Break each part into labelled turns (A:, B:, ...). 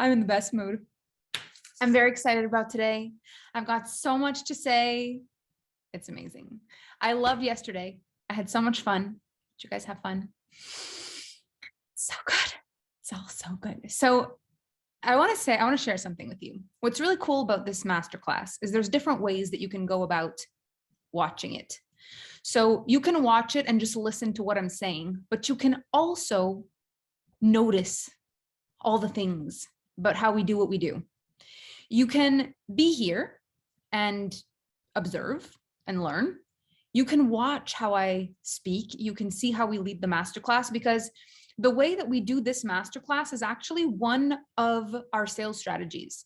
A: I'm in the best mood. I'm very excited about today. I've got so much to say. It's amazing. I loved yesterday. I had so much fun. Did you guys have fun? So good. It's all so good. So I want to share something with you. What's really cool about this masterclass is there's different ways that you can go about watching it. So you can watch it and just listen to what I'm saying, but you can also notice all the things about how we do what we do. You can be here and observe and learn. You can watch how I speak. You can see how we lead the masterclass, because the way that we do this masterclass is actually one of our sales strategies,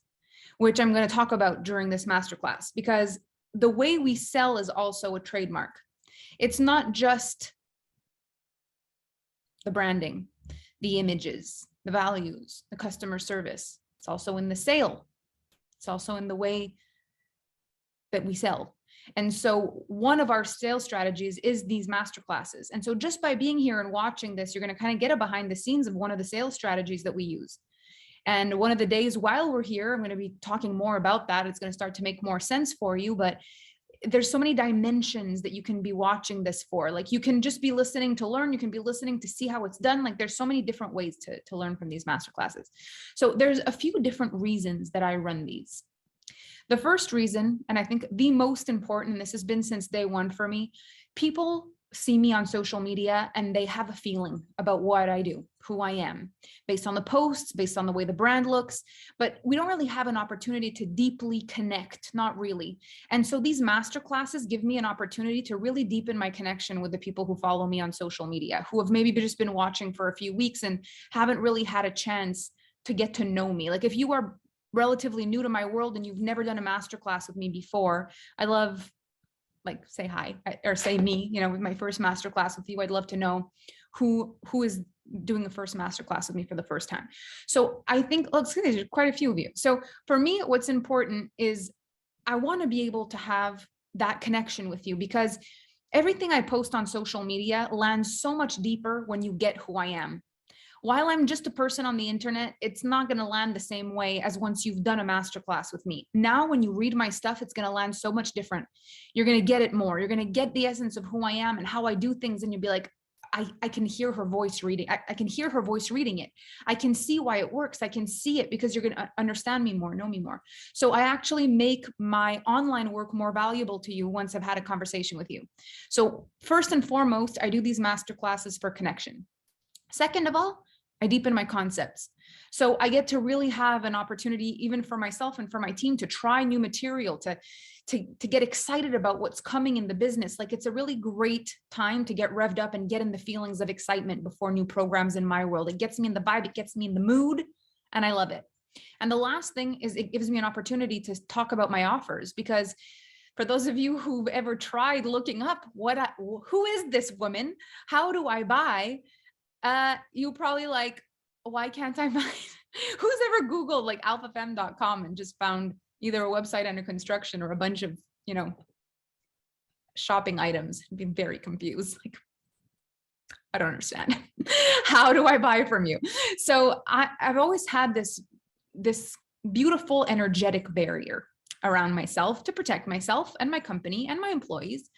A: which I'm going to talk about during this masterclass, because the way we sell is also a trademark. It's not just the branding, the images, the values, the customer service. It's also in the sale. It's also in the way that we sell. And so one of our sales strategies is these masterclasses. And so just by being here and watching this, you're going to kind of get a behind the scenes of one of the sales strategies that we use. And one of the days while we're here, I'm going to be talking more about that. It's going to start to make more sense for you, but there's so many dimensions that you can be watching this for. Like, you can just be listening to learn. You can be listening to see how it's done. Like, there's so many different ways to learn from these masterclasses. So there's a few different reasons that I run these. The first reason, and I think the most important, and this has been since day one for me, people see me on social media and they have a feeling about what I do, who I am, based on the posts, based on the way the brand looks, but we don't really have an opportunity to deeply connect, not really. And so these masterclasses give me an opportunity to really deepen my connection with the people who follow me on social media, who have maybe just been watching for a few weeks and haven't really had a chance to get to know me. Like, if you are relatively new to my world and you've never done a masterclass with me before, I love, like, say hi or say me, with my first masterclass with you. I'd love to know who is doing the first masterclass with me for the first time. So I think, let's see, there's quite a few of you. So for me, what's important is I want to be able to have that connection with you, because everything I post on social media lands so much deeper when you get who I am. While I'm just a person on the internet, it's not going to land the same way as once you've done a masterclass with me. Now, when you read my stuff, it's going to land so much different. You're going to get it more. You're going to get the essence of who I am and how I do things. And you'll be like, I can hear her voice reading. I can hear her voice reading it. I can see why it works. I can see it because you're going to understand me more, know me more. So I actually make my online work more valuable to you once I've had a conversation with you. So first and foremost, I do these masterclasses for connection. Second of all, I deepen my concepts. So I get to really have an opportunity, even for myself and for my team, to try new material, to get excited about what's coming in the business. Like, it's a really great time to get revved up and get in the feelings of excitement before new programs in my world. It gets me in the vibe, it gets me in the mood, and I love it. And the last thing is, it gives me an opportunity to talk about my offers, because for those of you who've ever tried looking up who is this woman? How do I buy? You probably like, why can't I buy? Who's ever Googled like alphafemme.com and just found either a website under construction or a bunch of, shopping items? I'd be very confused. Like, I don't understand. How do I buy from you? So I've always had this beautiful energetic barrier around myself to protect myself and my company and my employees,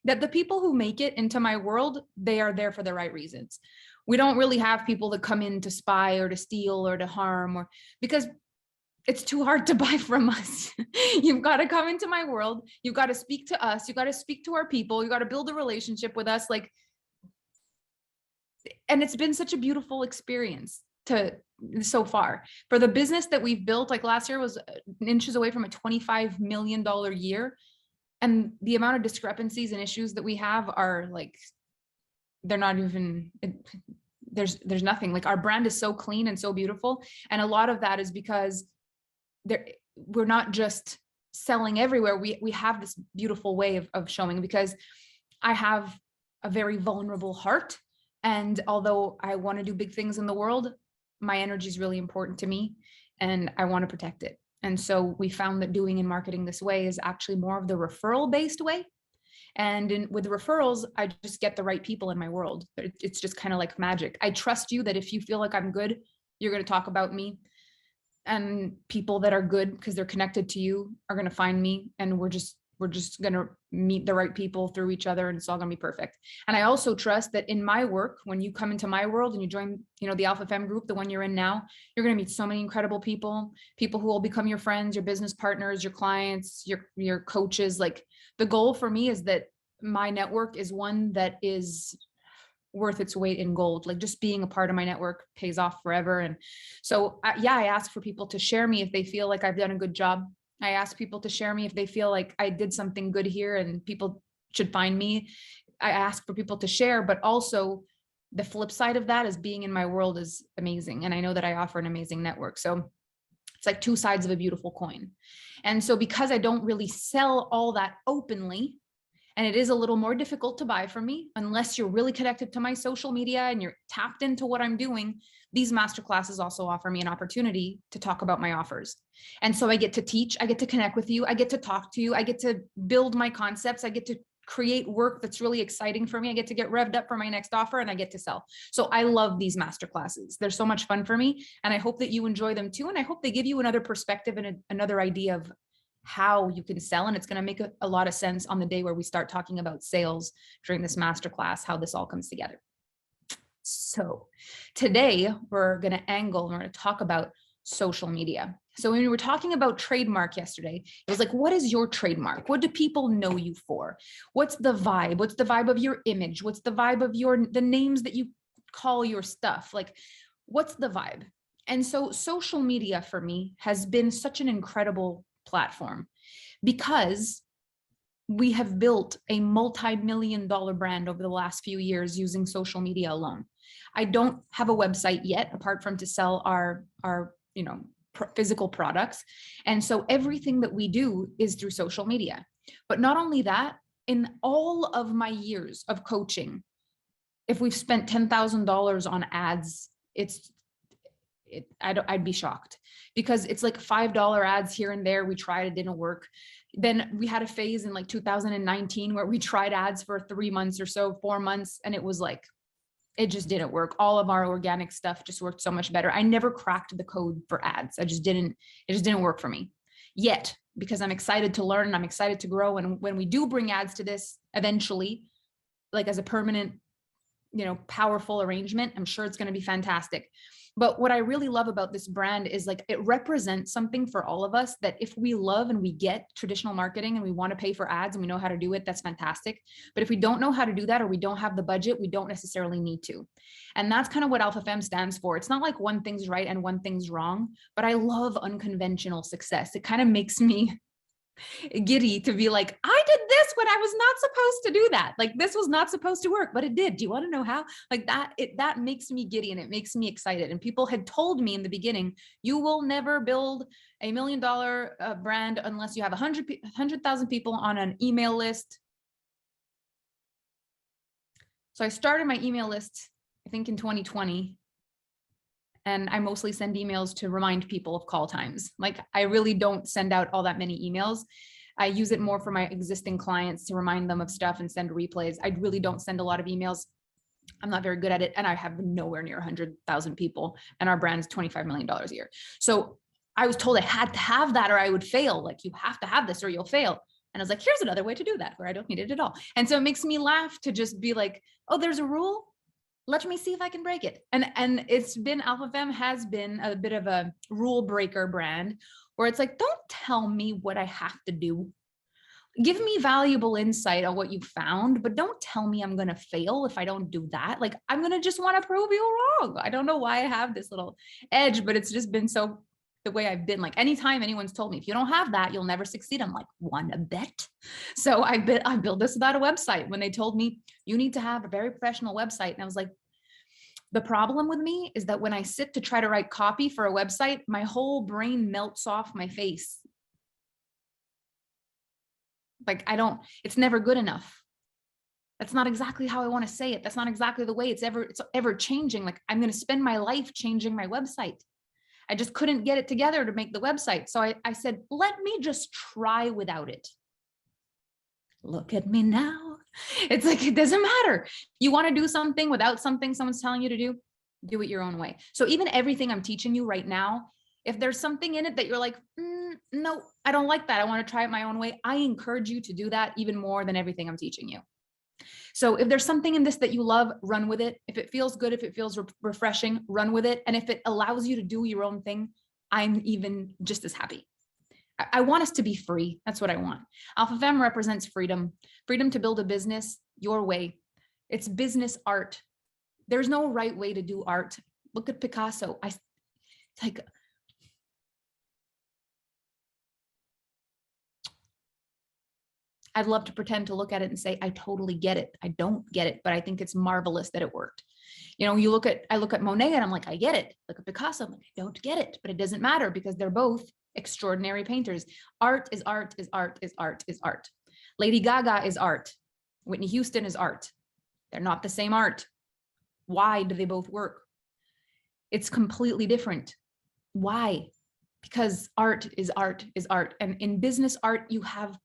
A: that the people who make it into my world, they are there for the right reasons. We don't really have people that come in to spy or to steal or to harm, or because it's too hard to buy from us. You've got to come into my world. You've got to speak to us. You've got to speak to our people. You got to build a relationship with us. And it's been such a beautiful experience so far. For the business that we've built, like last year was inches away from a $25 million year. And the amount of discrepancies and issues that we have are like, they're not even, there's nothing. Like, our brand is so clean and so beautiful. And a lot of that is because we're not just selling everywhere. We have this beautiful way of showing, because I have a very vulnerable heart. And although I want to do big things in the world, my energy is really important to me and I want to protect it. And so we found that doing and marketing this way is actually more of the referral based way. And with referrals, I just get the right people in my world. It's just kind of like magic. I trust you that if you feel like I'm good, you're going to talk about me. and people that are good because they're connected to you are going to find me, and we're just going to meet the right people through each other, and it's all going to be perfect. And I also trust that in my work, when you come into my world and you join, the Alpha Femme group, the one you're in now, you're going to meet so many incredible people who will become your friends, your business partners, your clients, your coaches. Like, the goal for me is that my network is one that is worth its weight in gold. Like, just being a part of my network pays off forever. And so, I ask for people to share me if they feel like I've done a good job. I ask people to share me if they feel like I did something good here and people should find me. I ask for people to share, but also the flip side of that is being in my world is amazing. And I know that I offer an amazing network. So it's like two sides of a beautiful coin. And so because I don't really sell all that openly, and it is a little more difficult to buy from me unless you're really connected to my social media and you're tapped into what I'm doing, these masterclasses also offer me an opportunity to talk about my offers. And so I get to teach, I get to connect with you, I get to talk to you, I get to build my concepts, I get to create work that's really exciting for me. I get to get revved up for my next offer, and I get to sell. So I love these masterclasses. They're so much fun for me, and I hope that you enjoy them too. And I hope they give you another perspective and another idea of how you can sell. And it's going to make a lot of sense on the day where we start talking about sales during this masterclass, how this all comes together. So today we're going to talk about social media. So when we were talking about trademark yesterday, it was like, what is your trademark? What do people know you for? What's the vibe? What's the vibe of your image? What's the vibe of the names that you call your stuff? Like, what's the vibe? And so social media for me has been such an incredible platform because we have built a multi-million-dollar brand over the last few years using social media alone. I don't have a website yet, apart from to sell our physical products. And so everything that we do is through social media. But not only that, in all of my years of coaching, if we've spent $10,000 on ads, I'd be shocked, because it's like $5 ads here and there. We tried, it didn't work. Then we had a phase in like 2019 where we tried ads for 3 months or so, 4 months, and it was like, it just didn't work. All of our organic stuff just worked so much better. I never cracked the code for ads. It just didn't work for me yet, because I'm excited to learn and I'm excited to grow. And when we do bring ads to this eventually, like as a permanent, powerful arrangement, I'm sure it's going to be fantastic. But what I really love about this brand is like, it represents something for all of us, that if we love and we get traditional marketing and we want to pay for ads and we know how to do it, that's fantastic. But if we don't know how to do that, or we don't have the budget, we don't necessarily need to. And that's kind of what Alpha Femme stands for. It's not like one thing's right and one thing's wrong, but I love unconventional success. It kind of makes me giddy to be like, I did this when I was not supposed to do that. Like, this was not supposed to work, but it did. Do you want to know how? Like that makes me giddy and it makes me excited. And people had told me in the beginning, you will never build $1 million brand unless you have 100,000 people on an email list. So I started my email list, I think in 2020. And I mostly send emails to remind people of call times. Like, I really don't send out all that many emails. I use it more for my existing clients to remind them of stuff and send replays. I really don't send a lot of emails. I'm not very good at it. And I have nowhere near 100,000 people. And our brand is $25 million a year. So I was told I had to have that or I would fail. Like, you have to have this or you'll fail. And I was like, here's another way to do that where I don't need it at all. And so it makes me laugh to just be like, oh, there's a rule. Let me see if I can break it. And it's been, Alpha Femme has been a bit of a rule breaker brand where it's like, don't tell me what I have to do. Give me valuable insight on what you found, but don't tell me I'm going to fail if I don't do that. Like, I'm going to just want to prove you wrong. I don't know why I have this little edge, but it's just been so the way I've been. Like, anytime anyone's told me, if you don't have that, you'll never succeed, I'm like, wanna bet? So I built this without a website. When they told me you need to have a very professional website, and I was like, the problem with me is that when I sit to try to write copy for a website, my whole brain melts off my face. Like, it's never good enough. That's not exactly how I want to say it. That's not exactly the way it's ever changing. Like, I'm going to spend my life changing my website. I just couldn't get it together to make the website. So I said, let me just try without it. Look at me now. It's like, it doesn't matter. You want to do something without something someone's telling you to do it your own way. So even everything I'm teaching you right now, If there's something in it that you're like, no, I don't like that, I want to try it my own way, I encourage you to do that even more than everything I'm teaching you. So if there's something in this that you love, run with it. If it feels good, if it feels refreshing, run with it. And if it allows you to do your own thing, I'm even just as happy. I want us to be free. That's what I want. Alpha Femme represents freedom, freedom to build a business your way. It's business art. There's no right way to do art. Look at Picasso. It's like, I'd love to pretend to look at it and say, I totally get it. I don't get it, but I think it's marvelous that it worked. You know, I look at Monet and I'm like, I get it. Look at Picasso, I'm like, I don't get it, but it doesn't matter because they're both extraordinary painters. Art is art is art is art is art. Lady Gaga is art. Whitney Houston is art. They're not the same art. Why do they both work? It's completely different. Why? Because art is art is art. And in business art, you have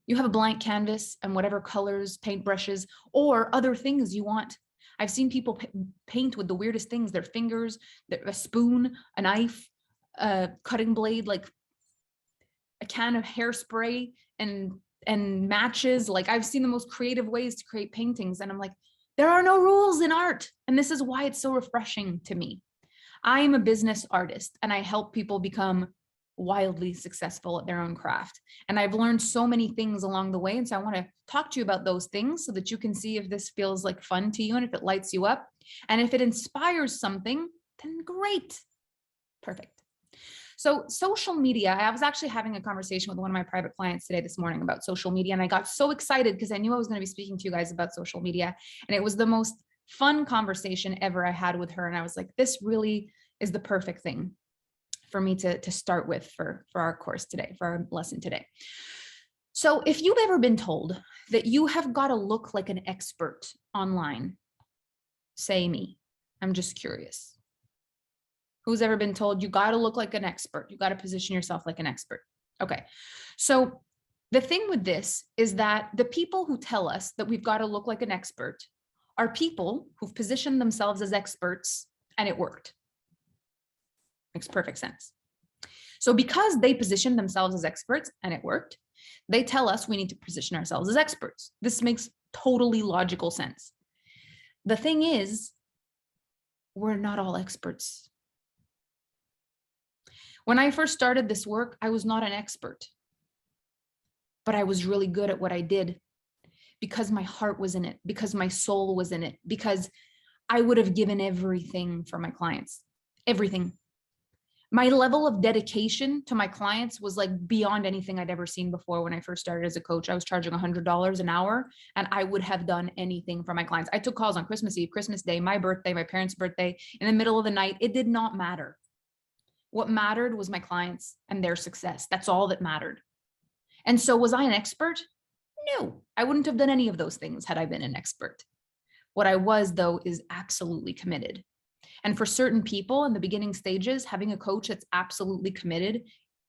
A: a blank canvas and whatever colors, paintbrushes, or other things you want. I've seen people paint with the weirdest things, their fingers, a spoon, a knife, a cutting blade, like a can of hairspray and matches. Like I've seen the most creative ways to create paintings. And I'm like, there are no rules in art. And this is why it's so refreshing to me. I am a business artist and I help people become wildly successful at their own craft. And I've learned so many things along the way. And so I want to talk to you about those things so that you can see if this feels like fun to you and if it lights you up. And if it inspires something, then great. Perfect. So social media, I was actually having a conversation with one of my private clients today this morning about social media. And I got so excited because I knew I was going to be speaking to you guys about social media. And it was the most fun conversation ever I had with her. And I was like, this really is the perfect thing for me to start with for our course today, for our lesson today. So if you've ever been told that you have got to look like an expert online, say me. I'm just curious. Who's ever been told you got to look like an expert? You got to position yourself like an expert. Okay. So the thing with this is that the people who tell us that we've got to look like an expert are people who've positioned themselves as experts and it worked. Makes perfect sense. So because they positioned themselves as experts and it worked, they tell us we need to position ourselves as experts. This makes totally logical sense. The thing is, we're not all experts. When I first started this work, I was not an expert, but I was really good at what I did because my heart was in it, because my soul was in it, because I would have given everything for my clients, everything. My level of dedication to my clients was like beyond anything I'd ever seen before. When I first started as a coach, I was charging $100 an hour and I would have done anything for my clients. I took calls on Christmas Eve, Christmas Day, my birthday, my parents' birthday, in the middle of the night. It did not matter. What mattered was my clients and their success. That's all that mattered. And so was I an expert? No, I wouldn't have done any of those things had I been an expert. What I was, though, is absolutely committed. And for certain people in the beginning stages, having a coach that's absolutely committed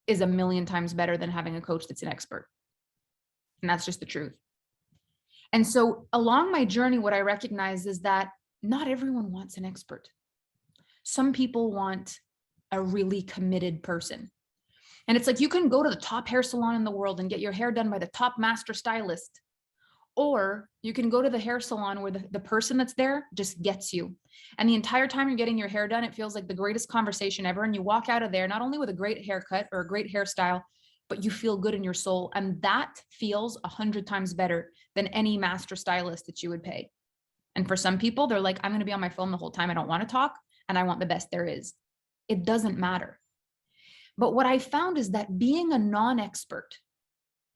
A: is a million times better than having a coach that's an expert. And that's just the truth. And so along my journey, what I recognize is that not everyone wants an expert. Some people want a really committed person. And it's like, you can go to the top hair salon in the world and get your hair done by the top master stylist. Or you can go to the hair salon where the person that's there just gets you. And the entire time you're getting your hair done, it feels like the greatest conversation ever. And you walk out of there, not only with a great haircut or a great hairstyle, but you feel good in your soul. And that feels 100 times better than any master stylist that you would pay. And for some people, they're like, I'm going to be on my phone the whole time. I don't want to talk. And I want the best there is. It doesn't matter. But what I found is that being a non-expert,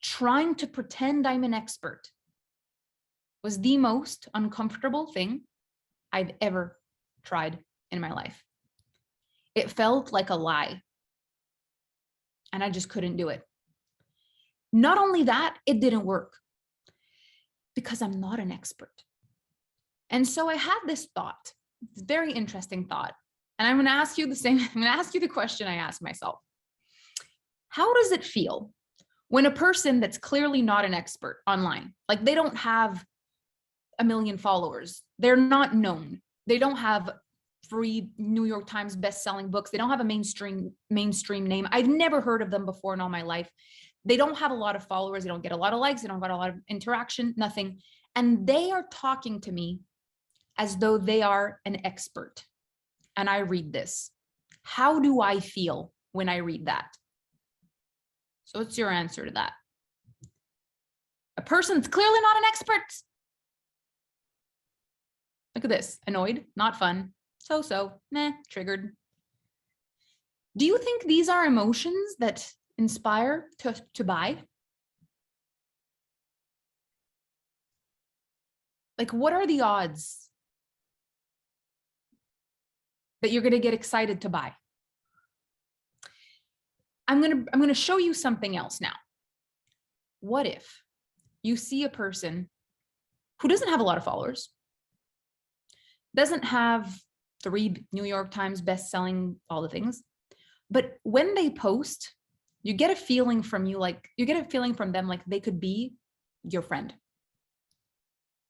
A: trying to pretend I'm an expert, was the most uncomfortable thing I've ever tried in my life. It felt like a lie. And I just couldn't do it. Not only that, it didn't work because I'm not an expert. And so I had this thought, this very interesting thought. And I'm going to ask you the question I asked myself. How does it feel when a person that's clearly not an expert online, like they don't have 1 million followers, they're not known, they don't have free New York Times best-selling books. They don't have a mainstream name. I've never heard of them before in all my life. They don't have a lot of followers. They don't get a lot of likes. They don't get a lot of interaction, nothing. And they are talking to me as though they are an expert. And I read this. How do I feel when I read that? So what's your answer to that? A person that's clearly not an expert. Look at this. Annoyed, not fun, so, meh, triggered. Do you think these are emotions that inspire to buy? Like, what are the odds that you're going to get excited to buy? I'm going to show you something else now. What if you see a person who doesn't have a lot of followers, doesn't have 3 New York Times best-selling, all the things, but when they post, you get a feeling from them like they could be your friend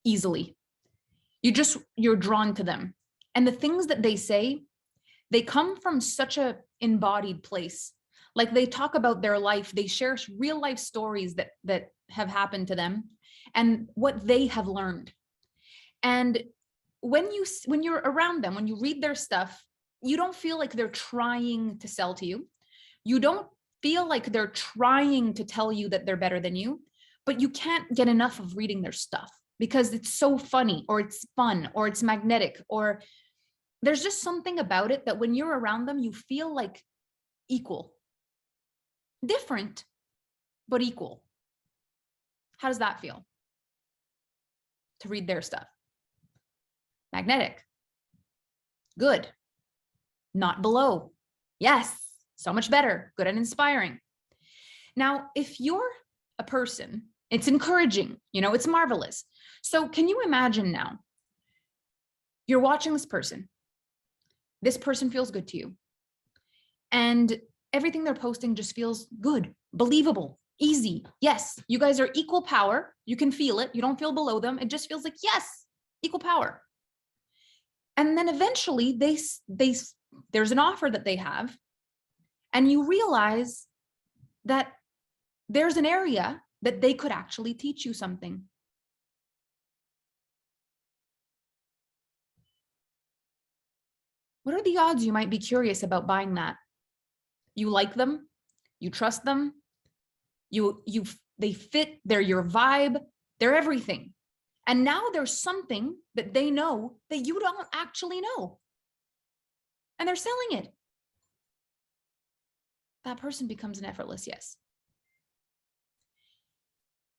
A: easily. You're drawn to them. And the things that they say, they come from such a embodied place. Like, they talk about their life, they share real life stories that have happened to them and what they have learned. And when you're around them, when you read their stuff, you don't feel like they're trying to sell to you. You don't feel like they're trying to tell you that they're better than you, but you can't get enough of reading their stuff because it's so funny, or it's fun, or it's magnetic, or there's just something about it that when you're around them, you feel like equal. Different, but equal. How does that feel? To read their stuff. Magnetic. Good. Not below. Yes. So much better. Good and inspiring. Now, if you're a person, it's encouraging, it's marvelous. So can you imagine now, you're watching this person. This person feels good to you. And everything they're posting just feels good, believable, easy. Yes, you guys are equal power. You can feel it. You don't feel below them. It just feels like, yes, equal power. And then eventually there's an offer that they have, and you realize that there's an area that they could actually teach you something. What are the odds you might be curious about buying that? You like them, you trust them, they fit, they're your vibe, they're everything. And now there's something that they know that you don't actually know. And they're selling it. That person becomes an effortless yes.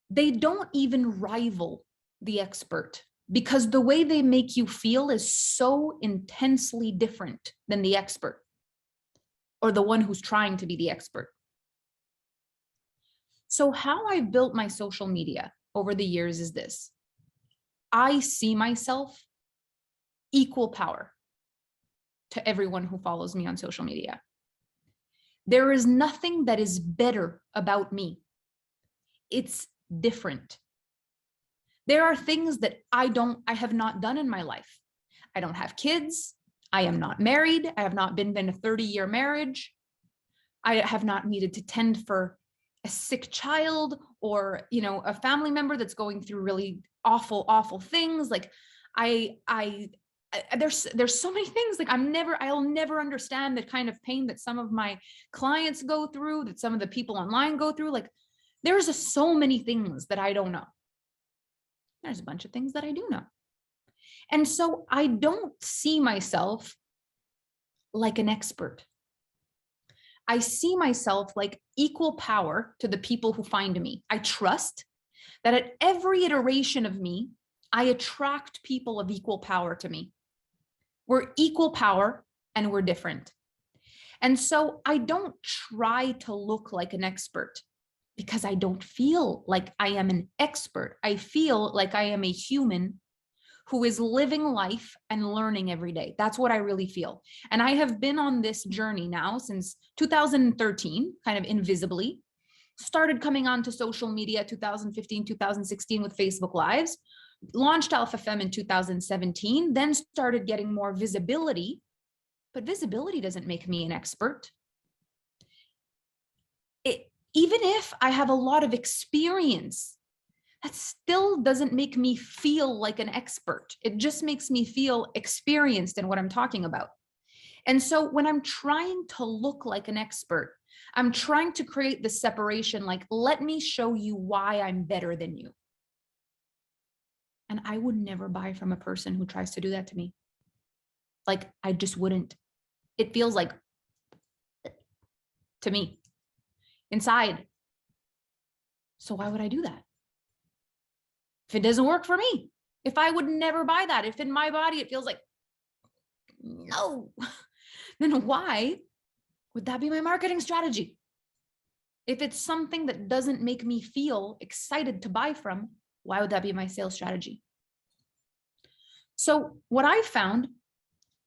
A: They don't even rival the expert, because the way they make you feel is so intensely different than the expert or the one who's trying to be the expert. So how I've built my social media over the years is this. I see myself equal power to everyone who follows me on social media. There is nothing that is better about me. It's different. There are things that I have not done in my life. I don't have kids. I am not married. I have not been in a 30-year marriage. I have not needed to tend for a sick child or, a family member that's going through really awful things. Like there's so many things, like I'll never understand the kind of pain that some of my clients go through, that some of the people online go through. Like, there's just so many things that I don't know. There's a bunch of things that I do know. And so I don't see myself like an expert. I see myself like equal power to the people who find me. I trust that at every iteration of me, I attract people of equal power to me. We're equal power and we're different. And so I don't try to look like an expert, because I don't feel like I am an expert. I feel like I am a human who is living life and learning every day. That's what I really feel. And I have been on this journey now since 2013, kind of invisibly. Started coming onto social media 2015, 2016 with Facebook Lives. Launched Alpha Femme in 2017, then started getting more visibility but visibility doesn't make me an expert. Even if I have a lot of experience, that still doesn't make me feel like an expert. It just makes me feel experienced in what I'm talking about. And so when I'm trying to look like an expert, I'm trying to create this separation, like, let me show you why I'm better than you. And I would never buy from a person who tries to do that to me. Like, I just wouldn't. It feels like, to me, inside. So why would I do that? If it doesn't work for me, if I would never buy that, if in my body it feels like, no, then why would that be my marketing strategy? If it's something that doesn't make me feel excited to buy from, why would that be my sales strategy? So what I found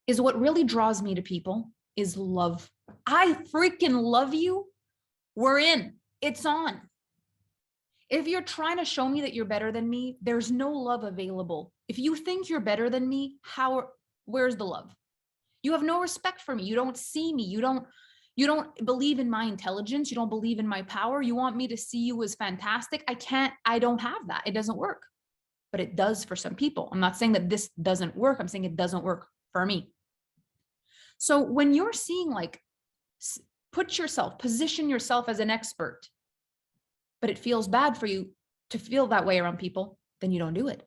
A: is what really draws me to people is love. I freaking love you. We're in. It's on. If you're trying to show me that you're better than me, there's no love available. If you think you're better than me, where's the love? You have no respect for me. You don't see me. You don't believe in my intelligence. You don't believe in my power. You want me to see you as fantastic. I don't have that. It doesn't work, but it does for some people. I'm not saying that this doesn't work. I'm saying it doesn't work for me. So when you're seeing, like, position yourself as an expert, but it feels bad for you to feel that way around people, then you don't do it.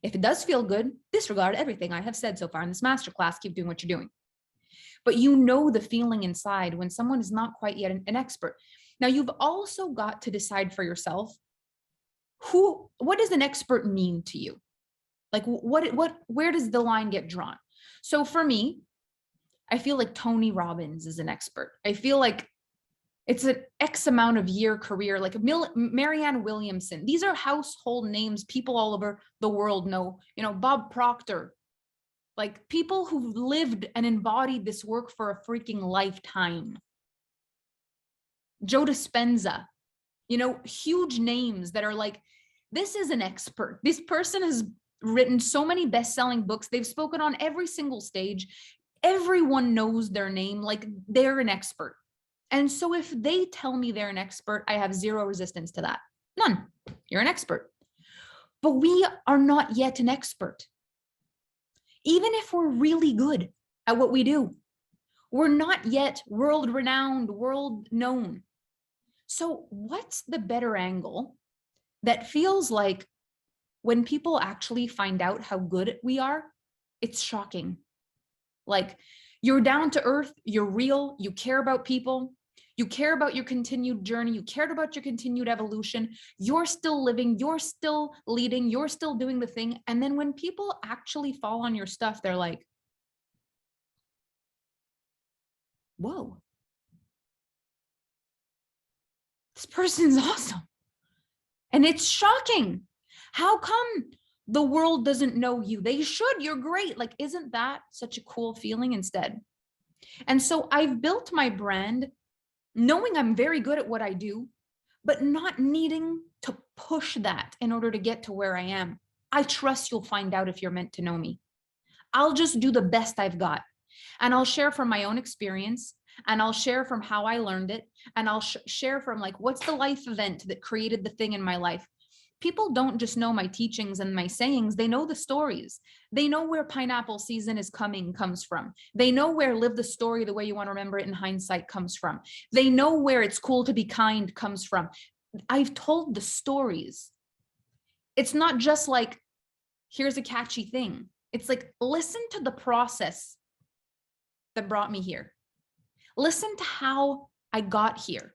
A: If it does feel good, disregard everything I have said so far in this masterclass. Keep doing what you're doing. But you know the feeling inside when someone is not quite yet an expert. Now, you've also got to decide for yourself, what does an expert mean to you? Like, where does the line get drawn? So for me, I feel like Tony Robbins is an expert. I feel like it's an X amount of year career, like Marianne Williamson. These are household names people all over the world know. Bob Proctor, like people who've lived and embodied this work for a freaking lifetime. Joe Dispenza, huge names that are like, this is an expert. This person has written so many best-selling books. They've spoken on every single stage. Everyone knows their name, like they're an expert. And so if they tell me they're an expert, I have zero resistance to that. None. You're an expert. But we are not yet an expert. Even if we're really good at what we do, we're not yet world-renowned, world-known. So what's the better angle that feels like when people actually find out how good we are, it's shocking. Like, you're down to earth, you're real, you care about people, you care about your continued journey, you cared about your continued evolution, you're still living, you're still leading, you're still doing the thing. And then when people actually fall on your stuff, they're like, whoa, this person's awesome. And it's shocking. How come the world doesn't know you? They should. You're great. Like, isn't that such a cool feeling instead? And so I've built my brand knowing I'm very good at what I do, but not needing to push that in order to get to where I am. I trust you'll find out if you're meant to know me. I'll just do the best I've got. And I'll share from my own experience, and I'll share from how I learned it, and I'll share from, like, what's the life event that created the thing in my life. People don't just know my teachings and my sayings, they know the stories. They know where pineapple season is coming comes from. They know where live the story the way you want to remember it in hindsight comes from. They know where it's cool to be kind comes from. I've told the stories. It's not just like, here's a catchy thing. It's like, listen to the process that brought me here. Listen to how I got here.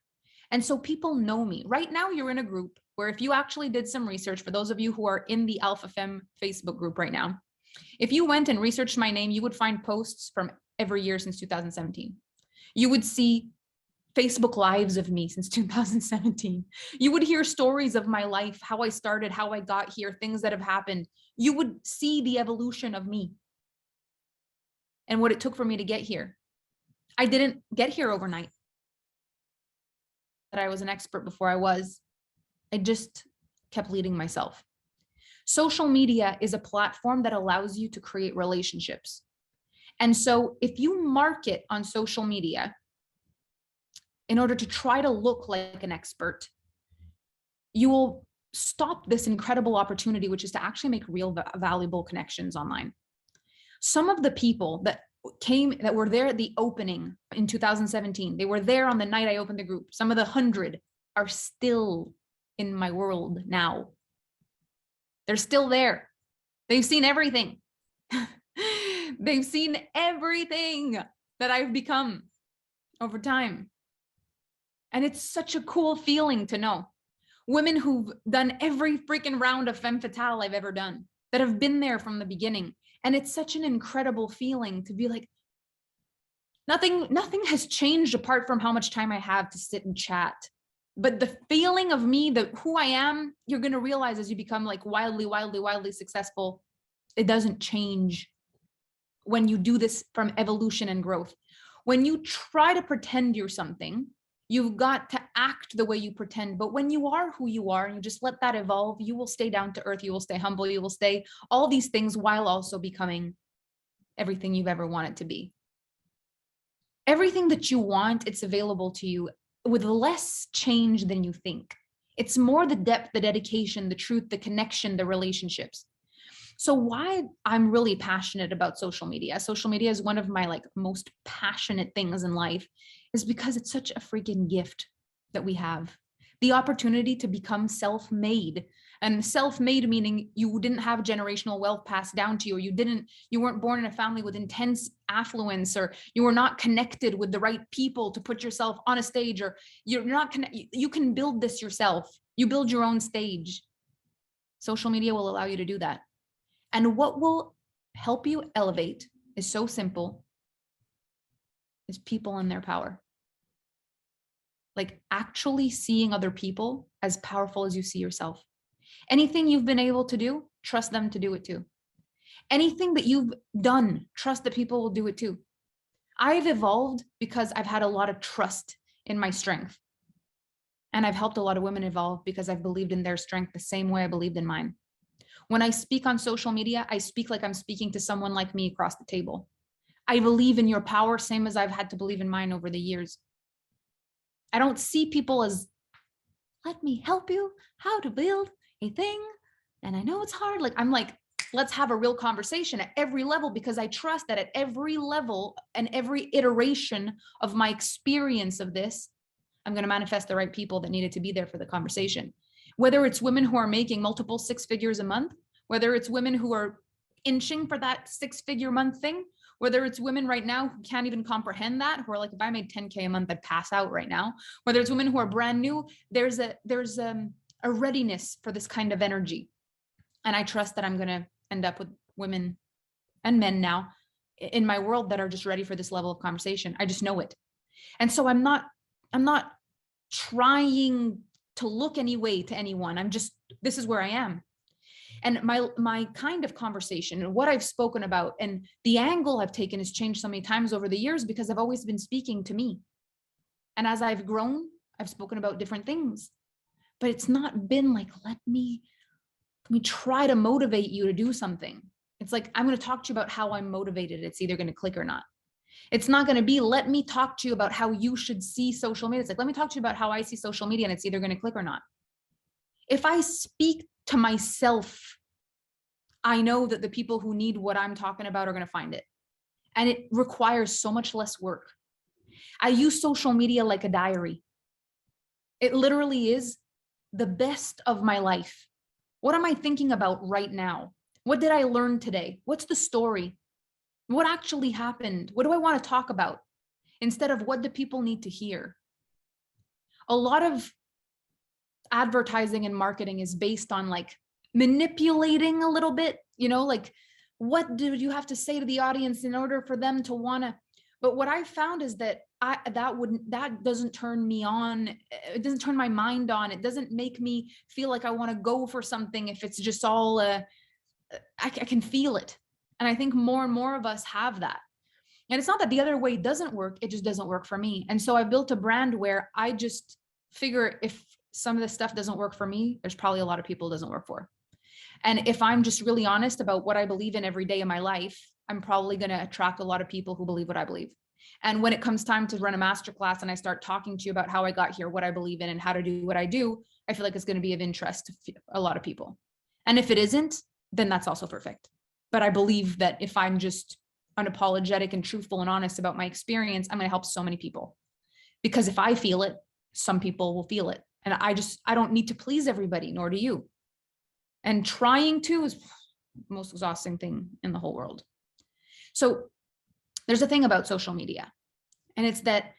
A: And so people know me. Right now, you're in a group where, if you actually did some research, for those of you who are in the Alpha Femme Facebook group right now, if you went and researched my name, you would find posts from every year since 2017. You would see Facebook lives of me since 2017. You would hear stories of my life, how I started, how I got here, things that have happened. You would see the evolution of me and what it took for me to get here. I didn't get here overnight. That I was an expert before I was. I just kept leading myself. Social media is a platform that allows you to create relationships. And so if you market on social media in order to try to look like an expert, you will stop this incredible opportunity, which is to actually make real valuable connections online. Some of the people that were there at the opening in 2017, they were there on the night I opened the group. Some of the 100 are still in my world now. They're still there. They've seen everything. They've seen everything that I've become over time. And it's such a cool feeling to know. Women who've done every freaking round of femme fatale I've ever done, that have been there from the beginning. And it's such an incredible feeling to be like, nothing has changed apart from how much time I have to sit and chat. But the feeling of me, who I am, you're going to realize as you become like wildly successful, it doesn't change when you do this from evolution and growth. When you try to pretend you're something, you've got to act the way you pretend. But when you are who you are and you just let that evolve, you will stay down to earth, you will stay humble, you will stay all these things while also becoming everything you've ever wanted to be. Everything that you want, it's available to you with less change than you think. It's more the depth, the dedication, the truth, the connection, the relationships. So why I'm really passionate about social media is one of my most passionate things in life, is because it's such a freaking gift that we have. The opportunity to become self-made. And self-made meaning you didn't have generational wealth passed down to you, or you weren't born in a family with intense affluence, or you were not connected with the right people to put yourself on a stage, or you're not you can build this yourself. You build your own stage. Social media will allow you to do that. And what will help you elevate is so simple, is people and their power. Like actually seeing other people as powerful as you see yourself. Anything you've been able to do, trust them to do it too. Anything that you've done, trust that people will do it too. I've evolved because I've had a lot of trust in my strength. And I've helped a lot of women evolve because I've believed in their strength the same way I believed in mine. When I speak on social media, I speak like I'm speaking to someone like me across the table. I believe in your power, same as I've had to believe in mine over the years. I don't see people as, let me help you how to build a thing. And I know it's hard. I'm like, let's have a real conversation at every level, because I trust that at every level and every iteration of my experience of this, I'm going to manifest the right people that needed to be there for the conversation. Whether it's women who are making multiple 6 figures a month, whether it's women who are inching for that 6-figure month thing, whether it's women right now who can't even comprehend that, who are like, if I made 10K a month, I'd pass out right now. Whether it's women who are brand new, there's a readiness for this kind of energy. And I trust that I'm going to end up with women and men now in my world that are just ready for this level of conversation. I just know it. And so I'm not trying to look any way to anyone. This is where I am. And my kind of conversation and what I've spoken about and the angle I've taken has changed so many times over the years, because I've always been speaking to me. And as I've grown, I've spoken about different things, but it's not been like, let me try to motivate you to do something. It's like, I'm going to talk to you about how I'm motivated. It's either going to click or not. It's not going to be, let me talk to you about how you should see social media. It's like, let me talk to you about how I see social media, and it's either going to click or not. If I speak to myself, I know that the people who need what I'm talking about are going to find it. And it requires so much less work. I use social media like a diary. It literally is the best of my life. What am I thinking about right now? What did I learn today? What's the story? What actually happened? What do I want to talk about? Instead of what do people need to hear? A lot of advertising and marketing is based on manipulating a little bit, what do you have to say to the audience in order for them to want to, but what I found is that that doesn't turn me on. It doesn't turn my mind on. It doesn't make me feel like I want to go for something if it's just all, I can feel it. And I think more and more of us have that. And it's not that the other way doesn't work. It just doesn't work for me. And so I built a brand where I just figure if some of this stuff doesn't work for me, there's probably a lot of people it doesn't work for. And if I'm just really honest about what I believe in every day of my life, I'm probably going to attract a lot of people who believe what I believe. And when it comes time to run a masterclass and I start talking to you about how I got here, what I believe in, and how to do what I do, I feel like it's going to be of interest to a lot of people. And if it isn't, then that's also perfect. But I believe that if I'm just unapologetic and truthful and honest about my experience, I'm going to help so many people. Because if I feel it, some people will feel it. And I don't need to please everybody, nor do you. And trying to is the most exhausting thing in the whole world. So there's a thing about social media, and it's that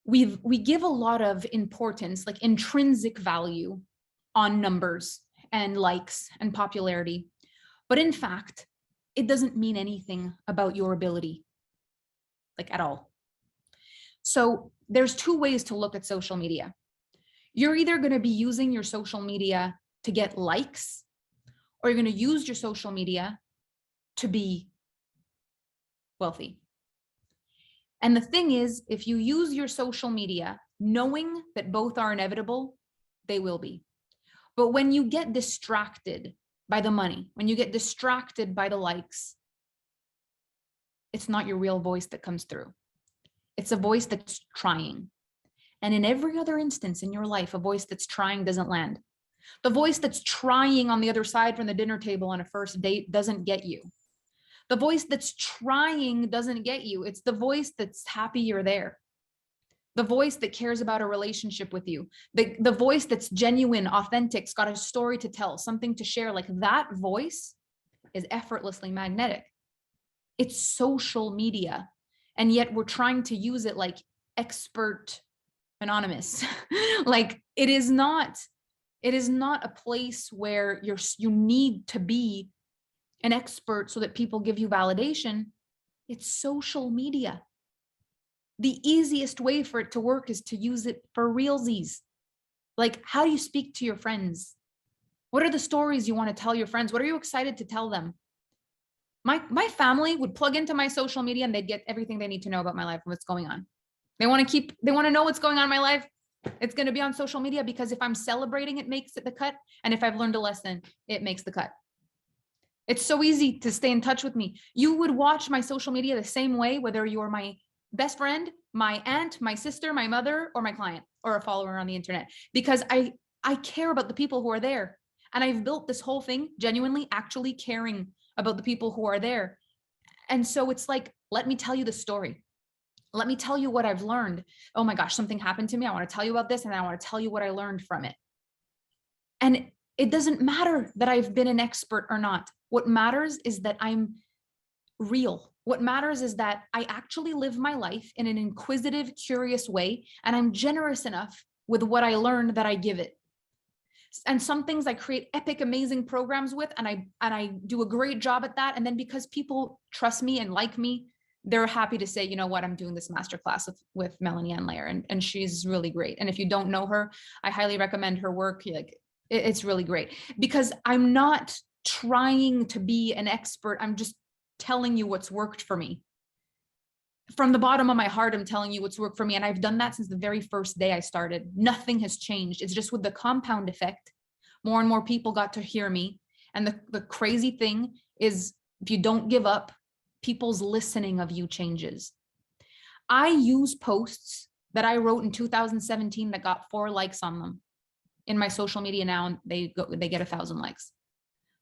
A: we give a lot of importance, like intrinsic value, on numbers and likes and popularity. But in fact, it doesn't mean anything about your ability, like at all. So there's two ways to look at social media. You're either going to be using your social media to get likes, or you're going to use your social media to be wealthy. And the thing is, if you use your social media knowing that both are inevitable, they will be. But when you get distracted by the money, when you get distracted by the likes, it's not your real voice that comes through. It's a voice that's trying. And in every other instance in your life, a voice that's trying doesn't land. The voice that's trying on the other side from the dinner table on a first date doesn't get you. The voice that's trying doesn't get you. It's the voice that's happy you're there. The voice that cares about a relationship with you. The voice that's genuine, authentic, it's got a story to tell, something to share. Like that voice is effortlessly magnetic. It's social media. And yet we're trying to use it like expert anonymous. Like it is not a place where you need to be an expert so that people give you validation. It's social media. The easiest way for it to work is to use it for realsies. Like, how do you speak to your friends? What are the stories you want to tell your friends? What are you excited to tell them? My family would plug into my social media and they'd get everything they need to know about my life and what's going on. They want to know what's going on in my life. It's going to be on social media, because if I'm celebrating, it makes it the cut. And if I've learned a lesson, it makes the cut. It's so easy to stay in touch with me. You would watch my social media the same way, whether you're my best friend, my aunt, my sister, my mother, or my client, or a follower on the internet, because I care about the people who are there. And I've built this whole thing genuinely actually caring about the people who are there. And so it's like, let me tell you the story. Let me tell you what I've learned. Oh my gosh, something happened to me. I want to tell you about this, and I want to tell you what I learned from it. And it doesn't matter that I've been an expert or not. What matters is that I'm real. What matters is that I actually live my life in an inquisitive, curious way, and I'm generous enough with what I learned that I give it. And some things I create epic, amazing programs with, and I do a great job at that. And then because people trust me and like me, they're happy to say, you know what, I'm doing this masterclass with Melanie Anlayer, and she's really great. And if you don't know her, I highly recommend her work. Like, it's really great, because I'm not trying to be an expert. I'm just telling you what's worked for me. From the bottom of my heart, I'm telling you what's worked for me. And I've done that since the very first day I started. Nothing has changed. It's just with the compound effect, more and more people got to hear me. And the crazy thing is, if you don't give up, people's listening of you changes. I use posts that I wrote in 2017 that got 4 likes on them in my social media now, and they get 1,000 likes.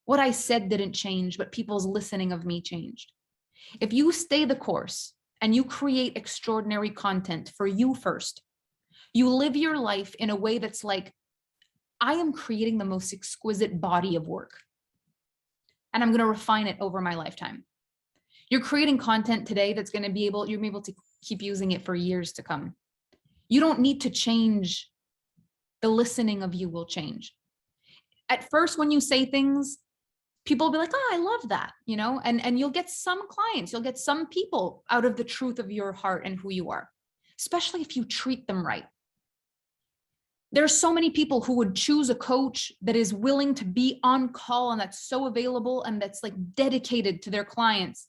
A: What I said didn't change, but people's listening of me changed. If you stay the course and you create extraordinary content for you first, you live your life in a way that's like, I am creating the most exquisite body of work, and I'm going to refine it over my lifetime. You're creating content today that's going to be able to keep using it for years to come. You don't need to change. The listening of you will change. At first, when you say things, people will be like, oh, I love that, and you'll get some clients, you'll get some people out of the truth of your heart and who you are, especially if you treat them right. There's so many people who would choose a coach that is willing to be on call and that's so available and that's like dedicated to their clients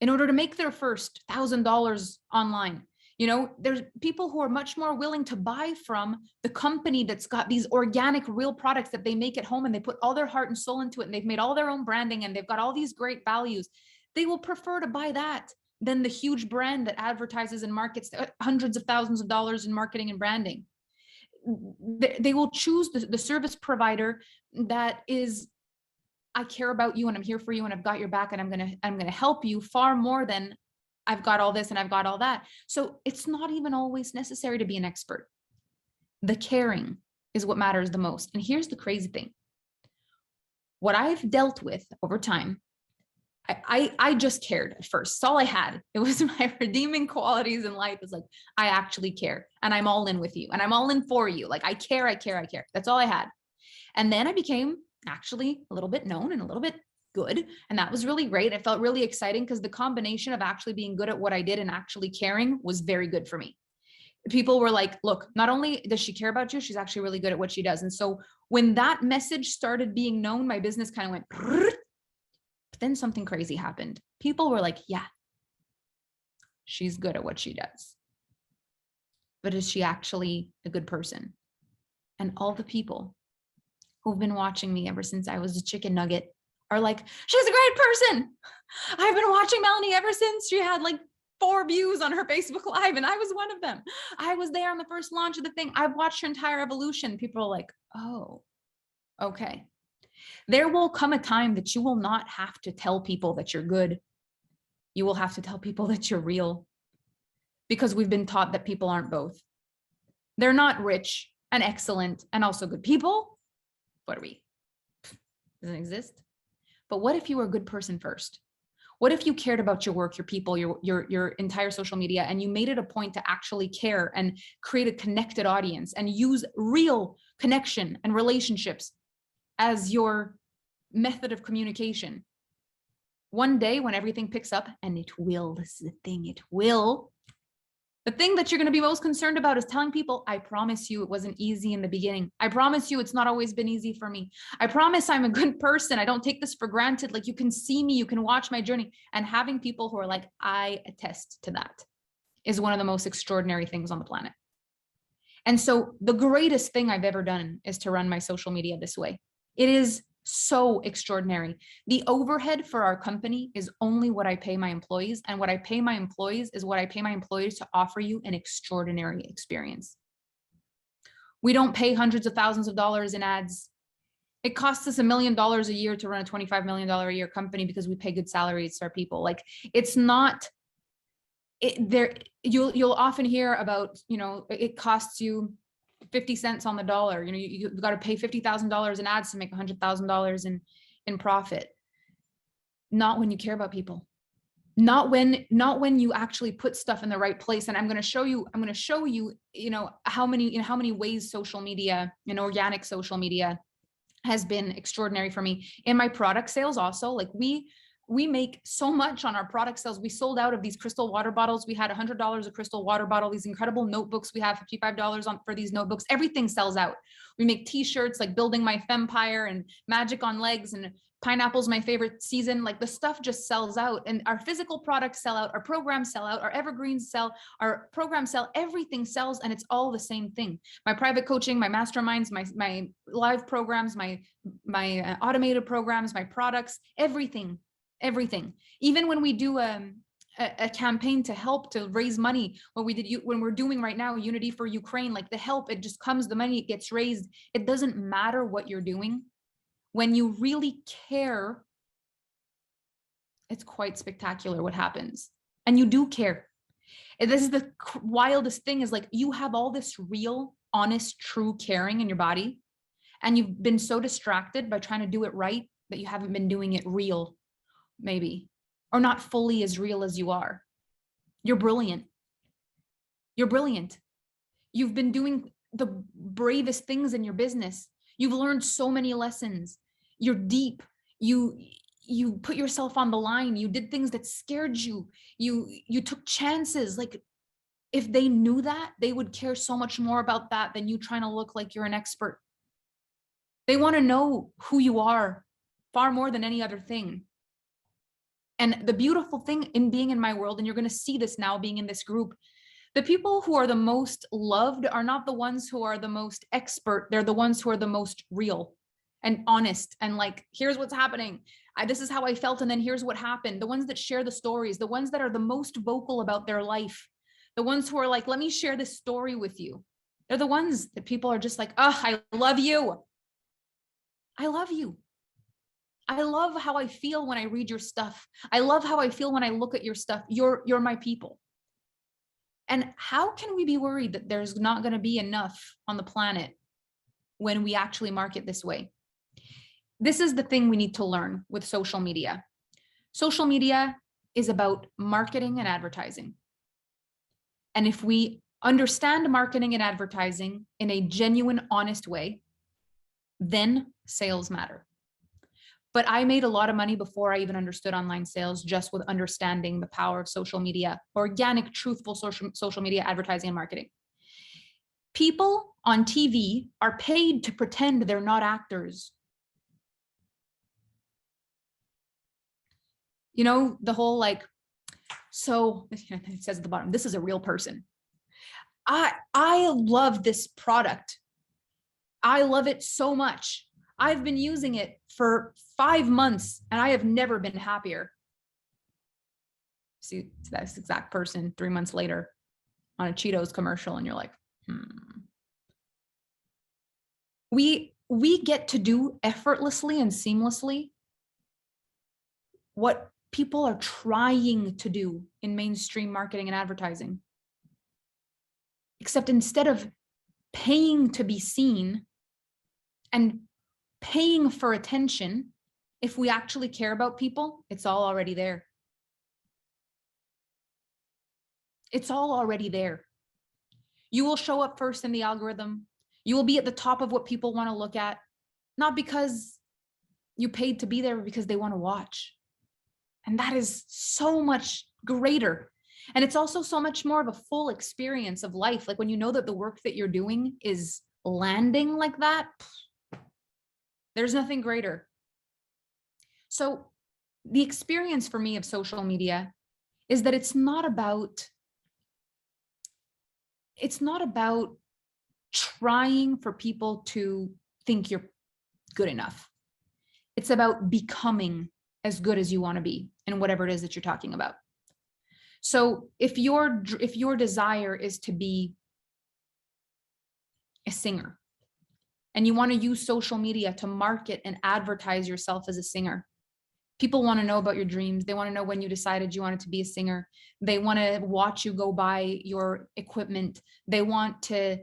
A: in order to make their first $1,000 online. There's people who are much more willing to buy from the company that's got these organic, real products that they make at home, and they put all their heart and soul into it, and they've made all their own branding, and they've got all these great values. They will prefer to buy that than the huge brand that advertises and markets hundreds of thousands of dollars in marketing and branding. They will choose the service provider that is, I care about you and I'm here for you and I've got your back and I'm going to help you, far more than I've got all this and I've got all that. So it's not even always necessary to be an expert. The caring is what matters the most. And here's the crazy thing. What I've dealt with over time, I just cared at first. It's all I had. It was my redeeming qualities in life. It's like, I actually care and I'm all in with you and I'm all in for you. Like I care. That's all I had. And then I became actually a little bit known and a little bit good. And that was really great. It felt really exciting because the combination of actually being good at what I did and actually caring was very good for me. People were like, look, not only does she care about you, she's actually really good at what she does. And so when that message started being known, my business kind of went, but then something crazy happened. People were like, yeah, she's good at what she does. But is she actually a good person? And all the people who've been watching me ever since I was a chicken nugget are like, she's a great person. I've been watching Melanie ever since she had like 4 views on her Facebook Live, and I was one of them. I was there on the first launch of the thing. I've watched her entire evolution. People are like, oh, okay. There will come a time that you will not have to tell people that you're good. You will have to tell people that you're real, because we've been taught that people aren't both. They're not rich and excellent and also good people. What are we? Doesn't exist. But what if you were a good person first? What if you cared about your work, your people, your entire social media, and you made it a point to actually care and create a connected audience and use real connection and relationships as your method of communication? One day when everything picks up, and it will, this is the thing, it will. The thing that you're going to be most concerned about is telling people, I promise you it wasn't easy in the beginning. I promise you it's not always been easy for me. I promise I'm a good person. I don't take this for granted. Like, you can see me, you can watch my journey. And having people who are like, I attest to that, is one of the most extraordinary things on the planet. And so the greatest thing I've ever done is to run my social media this way. It is so extraordinary. The overhead for our company is only what I pay my employees. And what I pay my employees is what I pay my employees to offer you an extraordinary experience. We don't pay hundreds of thousands of dollars in ads. It costs us $1 million a year to run a $25 million a year company because we pay good salaries to our people. Like, it's not there. You'll often hear about, it costs you 50 cents on the dollar. You've got to pay $50,000 in ads to make $100,000 in profit. Not when you care about people. Not when you actually put stuff in the right place. And I'm going to show you, how many ways social media and organic social media has been extraordinary for me. In my product sales also, like we make so much on our product sales. We sold out of these crystal water bottles. We had $100 a crystal water bottle, these incredible notebooks. We have $55 for these notebooks. Everything sells out. We make t-shirts like Building My Fempire and Magic on Legs and Pineapple's my favorite season. Like, the stuff just sells out, and our physical products sell out, our programs sell out, our evergreens sell, our programs sell, everything sells, and it's all the same thing. My private coaching, my masterminds, my live programs, my automated programs, my products, everything. Even when we do a campaign to help to raise money, when we're doing right now Unity for Ukraine, like the help, it just comes, the money, it gets raised. It doesn't matter what you're doing. When you really care, it's quite spectacular what happens. And you do care. And this is the wildest thing, is like, you have all this real, honest, true caring in your body, and you've been so distracted by trying to do it right that you haven't been doing it real, maybe, or not fully as real as you are. You're brilliant. You're brilliant. You've been doing the bravest things in your business. You've learned so many lessons. You're deep. You put yourself on the line. You did things that scared you. You took chances. Like, if they knew that, they would care so much more about that than you trying to look like you're an expert. They want to know who you are far more than any other thing. And the beautiful thing in being in my world, and you're going to see this now being in this group, the people who are the most loved are not the ones who are the most expert. They're the ones who are the most real and honest. And like, here's what's happening. This is how I felt. And then here's what happened. The ones that share the stories, the ones that are the most vocal about their life, the ones who are like, let me share this story with you. They're the ones that people are just like, oh, I love you. I love you. I love how I feel when I read your stuff. I love how I feel when I look at your stuff. You're my people. And how can we be worried that there's not going to be enough on the planet when we actually market this way? This is the thing we need to learn with social media. Social media is about marketing and advertising. And if we understand marketing and advertising in a genuine, honest way, then sales matter. But I made a lot of money before I even understood online sales, just with understanding the power of social media, organic, truthful social media advertising and marketing. People on TV are paid to pretend they're not actors. You know, the whole like, so it says at the bottom, this is a real person. I love this product. I love it so much. I've been using it for 5 months and I have never been happier. See, that's the exact person 3 months later on a Cheetos commercial, and you're like, We get to do effortlessly and seamlessly what people are trying to do in mainstream marketing and advertising. Except instead of paying to be seen and paying for attention, if we actually care about people, it's all already there. It's all already there. You will show up first in the algorithm. You will be at the top of what people want to look at, not because you paid to be there, but because they want to watch. And that is so much greater. And it's also so much more of a full experience of life. Like when you know that the work that you're doing is landing like that, there's nothing greater. So the experience for me of social media is that it's not about trying for people to think you're good enough. It's about becoming as good as you want to be in whatever it is that you're talking about. So if your desire is to be a singer and you want to use social media to market and advertise yourself as a singer, people want to know about your dreams. They want to know when you decided you wanted to be a singer. They want to watch you go buy your equipment. They want to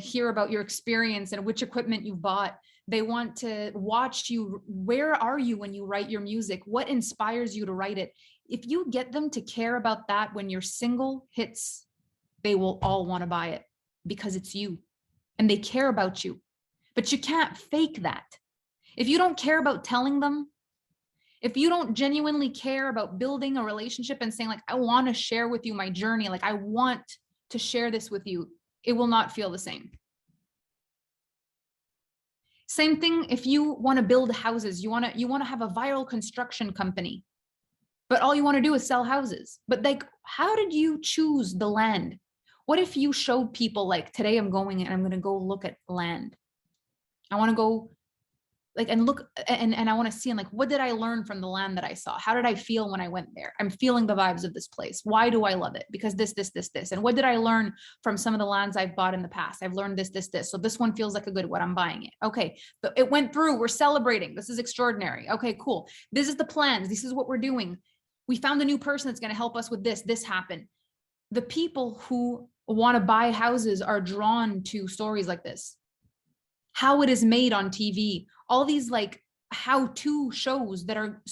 A: hear about your experience and which equipment you bought. They want to watch you. Where are you when you write your music? What inspires you to write it? If you get them to care about that when your single hits, they will all want to buy it because it's you and they care about you. But you can't fake that. If you don't care about telling them, if you don't genuinely care about building a relationship and saying like, I want to share with you my journey, like I want to share this with you, it will not feel the same. Same thing if you want to build houses, you want to have a viral construction company, but all you want to do is sell houses. But like, how did you choose the land? What if you showed people like, today I'm going and I'm going to go look at land. I want to go like and look and I want to see and like, what did I learn from the land that I saw? How did I feel when I went there? I'm feeling the vibes of this place. Why do I love it? Because this. And what did I learn from some of the lands I've bought in the past? I've learned this. So this one feels like a good one. I'm buying it. Okay. But it went through. We're celebrating. This is extraordinary. Okay, cool. This is the plans. This is what we're doing. We found a new person that's going to help us with this. This happened. The people who want to buy houses are drawn to stories like this. How it is made on TV, all these like how-to shows that are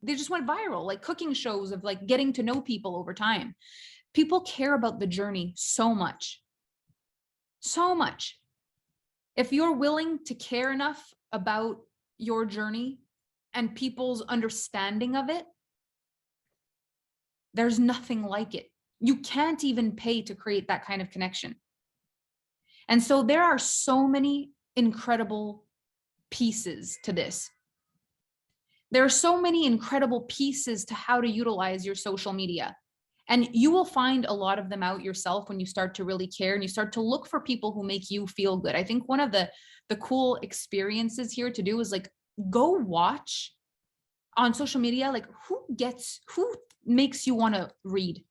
A: they just went viral, like cooking shows of like getting to know people over time. People care about the journey so much. So much. If you're willing to care enough about your journey and people's understanding of it, there's nothing like it. You can't even pay to create that kind of connection. And so there are so many incredible pieces to this. There are so many incredible pieces to how to utilize your social media. And you will find a lot of them out yourself when you start to really care and you start to look for people who make you feel good. I think one of the cool experiences here to do is like, go watch on social media, like who makes you want to read?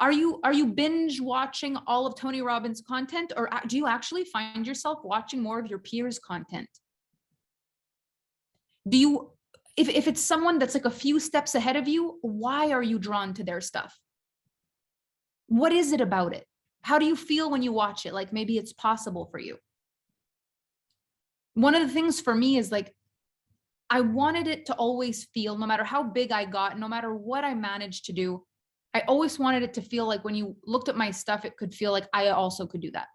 A: Are you binge watching all of Tony Robbins' content, or do you actually find yourself watching more of your peers' content? Do you, if it's someone that's like a few steps ahead of you, why are you drawn to their stuff? What is it about it? How do you feel when you watch it? Like maybe it's possible for you. One of the things for me is like, I wanted it to always feel, no matter how big I got, no matter what I managed to do, I always wanted it to feel like when you looked at my stuff, it could feel like I also could do that.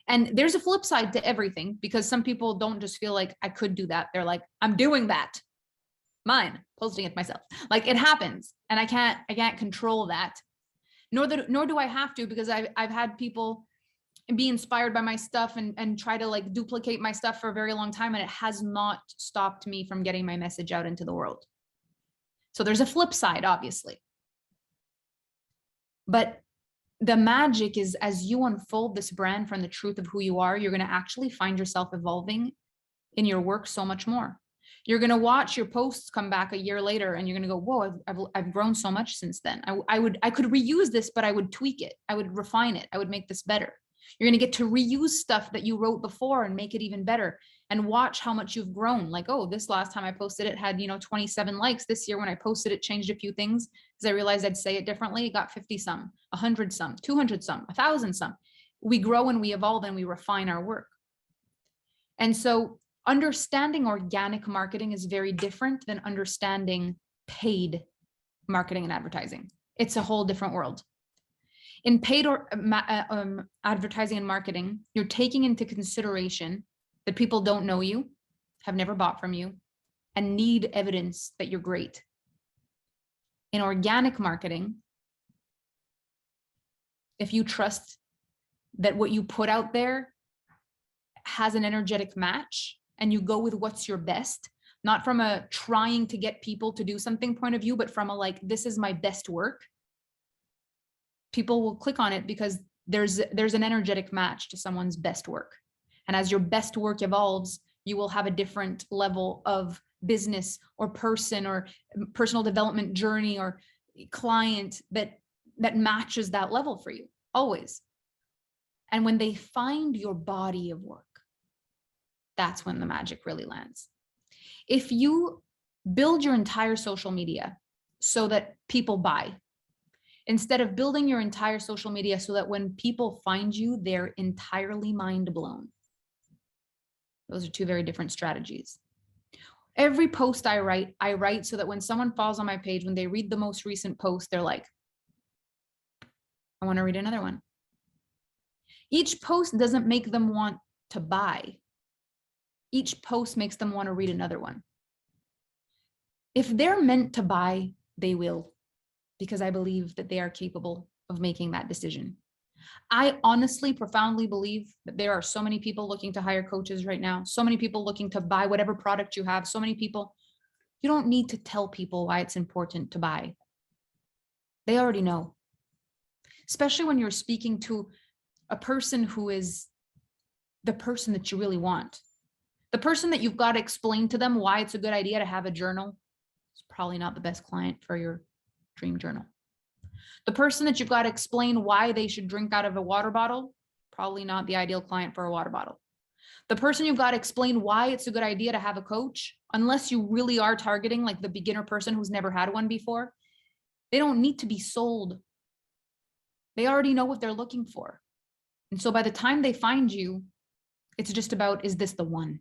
A: And there's a flip side to everything, because some people don't just feel like I could do that. They're like, I'm doing that. Mine, posting it myself. Like it happens, and I can't control that. Nor do I have to, because I've had people be inspired by my stuff and try to like duplicate my stuff for a very long time, and it has not stopped me from getting my message out into the world. So there's a flip side, obviously. But the magic is, as you unfold this brand from the truth of who you are, you're going to actually find yourself evolving in your work so much more. You're going to watch your posts come back a year later, and you're going to go, whoa, I've grown so much since then. I could reuse this, but I would tweak it. I would refine it. I would make this better. You're going to get to reuse stuff that you wrote before and make it even better, and watch how much you've grown. Like, oh, this last time I posted it had, 27 likes. This year when I posted it, changed a few things because I realized I'd say it differently. It got 50 some, 100 some, 200 some, 1,000 some. We grow and we evolve and we refine our work. And so understanding organic marketing is very different than understanding paid marketing and advertising. It's a whole different world. In paid advertising and marketing, you're taking into consideration that people don't know you, have never bought from you, and need evidence that you're great. In organic marketing, if you trust that what you put out there has an energetic match, and you go with what's your best, not from a trying to get people to do something point of view, but from a like, this is my best work, people will click on it because there's an energetic match to someone's best work. And as your best work evolves, you will have a different level of business or person or personal development journey or client that matches that level for you, always. And when they find your body of work, that's when the magic really lands. If you build your entire social media so that people buy, instead of building your entire social media so that when people find you, they're entirely mind blown. Those are two very different strategies. Every post I write so that when someone falls on my page, when they read the most recent post, they're like, I want to read another one. Each post doesn't make them want to buy. Each post makes them want to read another one. If they're meant to buy, they will, because I believe that they are capable of making that decision. I honestly, profoundly believe that there are so many people looking to hire coaches right now, so many people looking to buy whatever product you have, so many people. You don't need to tell people why it's important to buy. They already know. Especially when you're speaking to a person who is the person that you really want. The person that you've got to explain to them why it's a good idea to have a journal is probably not the best client for your dream journal. The person that you've got to explain why they should drink out of a water bottle, probably not the ideal client for a water bottle. The person you've got to explain why it's a good idea to have a coach, unless you really are targeting like the beginner person who's never had one before, they don't need to be sold. They already know what they're looking for. And so by the time they find you, it's just about, is this the one?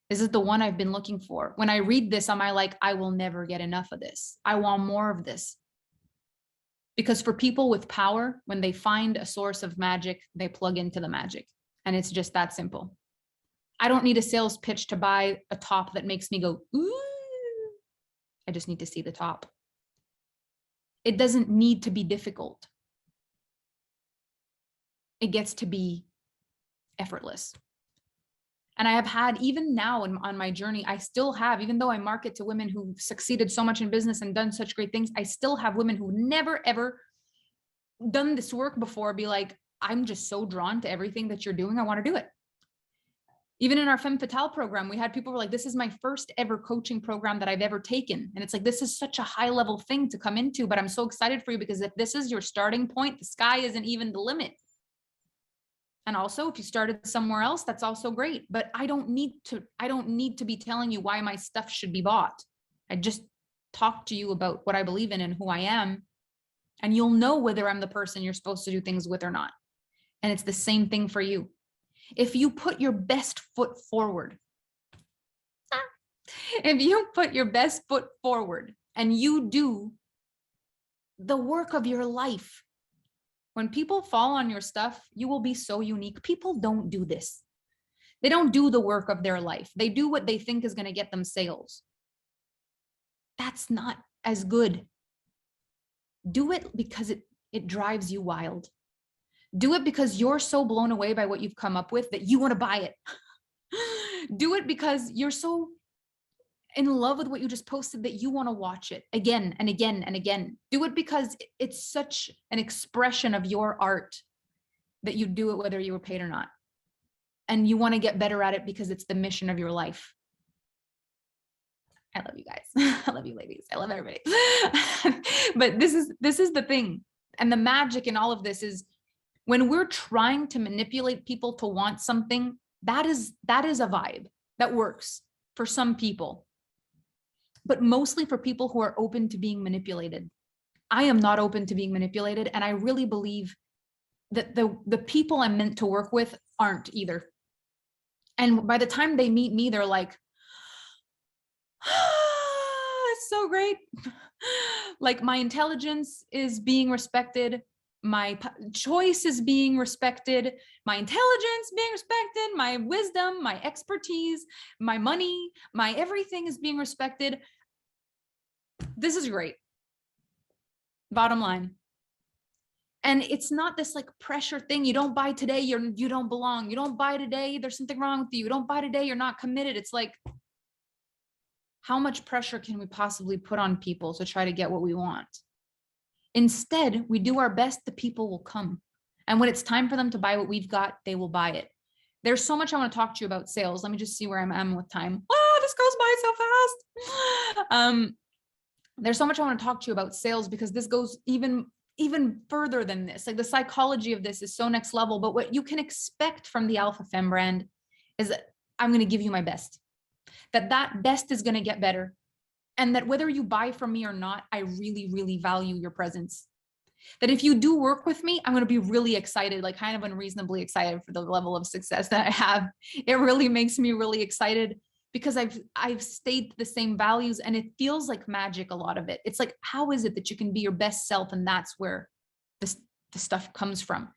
A: Is it the one I've been looking for? When I read this, am I like, I will never get enough of this. I want more of this. Because for people with power, when they find a source of magic, they plug into the magic. And it's just that simple. I don't need a sales pitch to buy a top that makes me go, ooh. I just need to see the top. It doesn't need to be difficult. It gets to be effortless. And I have had, even now on my journey, I still have, even though I market to women who've succeeded so much in business and done such great things, I still have women who never, ever done this work before be like, I'm just so drawn to everything that you're doing. I want to do it. Even in our Femme Fatale program, we had people who were like, this is my first ever coaching program that I've ever taken. And it's like, this is such a high level thing to come into, but I'm so excited for you because if this is your starting point, the sky isn't even the limit. And also if you started somewhere else, that's also great, but I don't need to be telling you why my stuff should be bought. I just talk to you about what I believe in and who I am. And you'll know whether I'm the person you're supposed to do things with or not. And it's the same thing for you. If you put your best foot forward, if you put your best foot forward and you do the work of your life, when people fall on your stuff, you will be so unique. People don't do this. They don't do the work of their life. They do what they think is going to get them sales. That's not as good. Do it because it drives you wild. Do it because you're so blown away by what you've come up with that you want to buy it. Do it because you're so in love with what you just posted that you want to watch it again and again and again. Do it because it's such an expression of your art that you do it whether you were paid or not. And you want to get better at it because it's the mission of your life. I love you guys. I love you ladies. I love everybody. But this is the thing. And the magic in all of this is when we're trying to manipulate people to want something, that is a vibe that works for some people, but mostly for people who are open to being manipulated. I am not open to being manipulated. And I really believe that the people I'm meant to work with aren't either. And by the time they meet me, they're like, it's so great. Like my intelligence is being respected. My choice is being respected. My intelligence being respected. My wisdom, my expertise, my money, my everything is being respected. This is great. Bottom line. And it's not this like pressure thing. You don't buy today, you don't belong. You don't buy today, there's something wrong with you. You don't buy today, you're not committed. It's like, how much pressure can we possibly put on people to try to get what we want? Instead, we do our best, the people will come. And when it's time for them to buy what we've got, they will buy it. There's so much I want to talk to you about sales. Let me just see where I'm with time. Oh, this goes by so fast. There's so much I want to talk to you about sales because this goes even further than this. Like the psychology of this is so next level, but what you can expect from the Alpha Femme brand is that I'm going to give you my best, that best is going to get better. And that whether you buy from me or not, I really, really value your presence. That if you do work with me, I'm going to be really excited, like kind of unreasonably excited for the level of success that I have. It really makes me really excited because I've stayed the same values and it feels like magic, a lot of it. It's like, how is it that you can be your best self? And that's where the stuff comes from.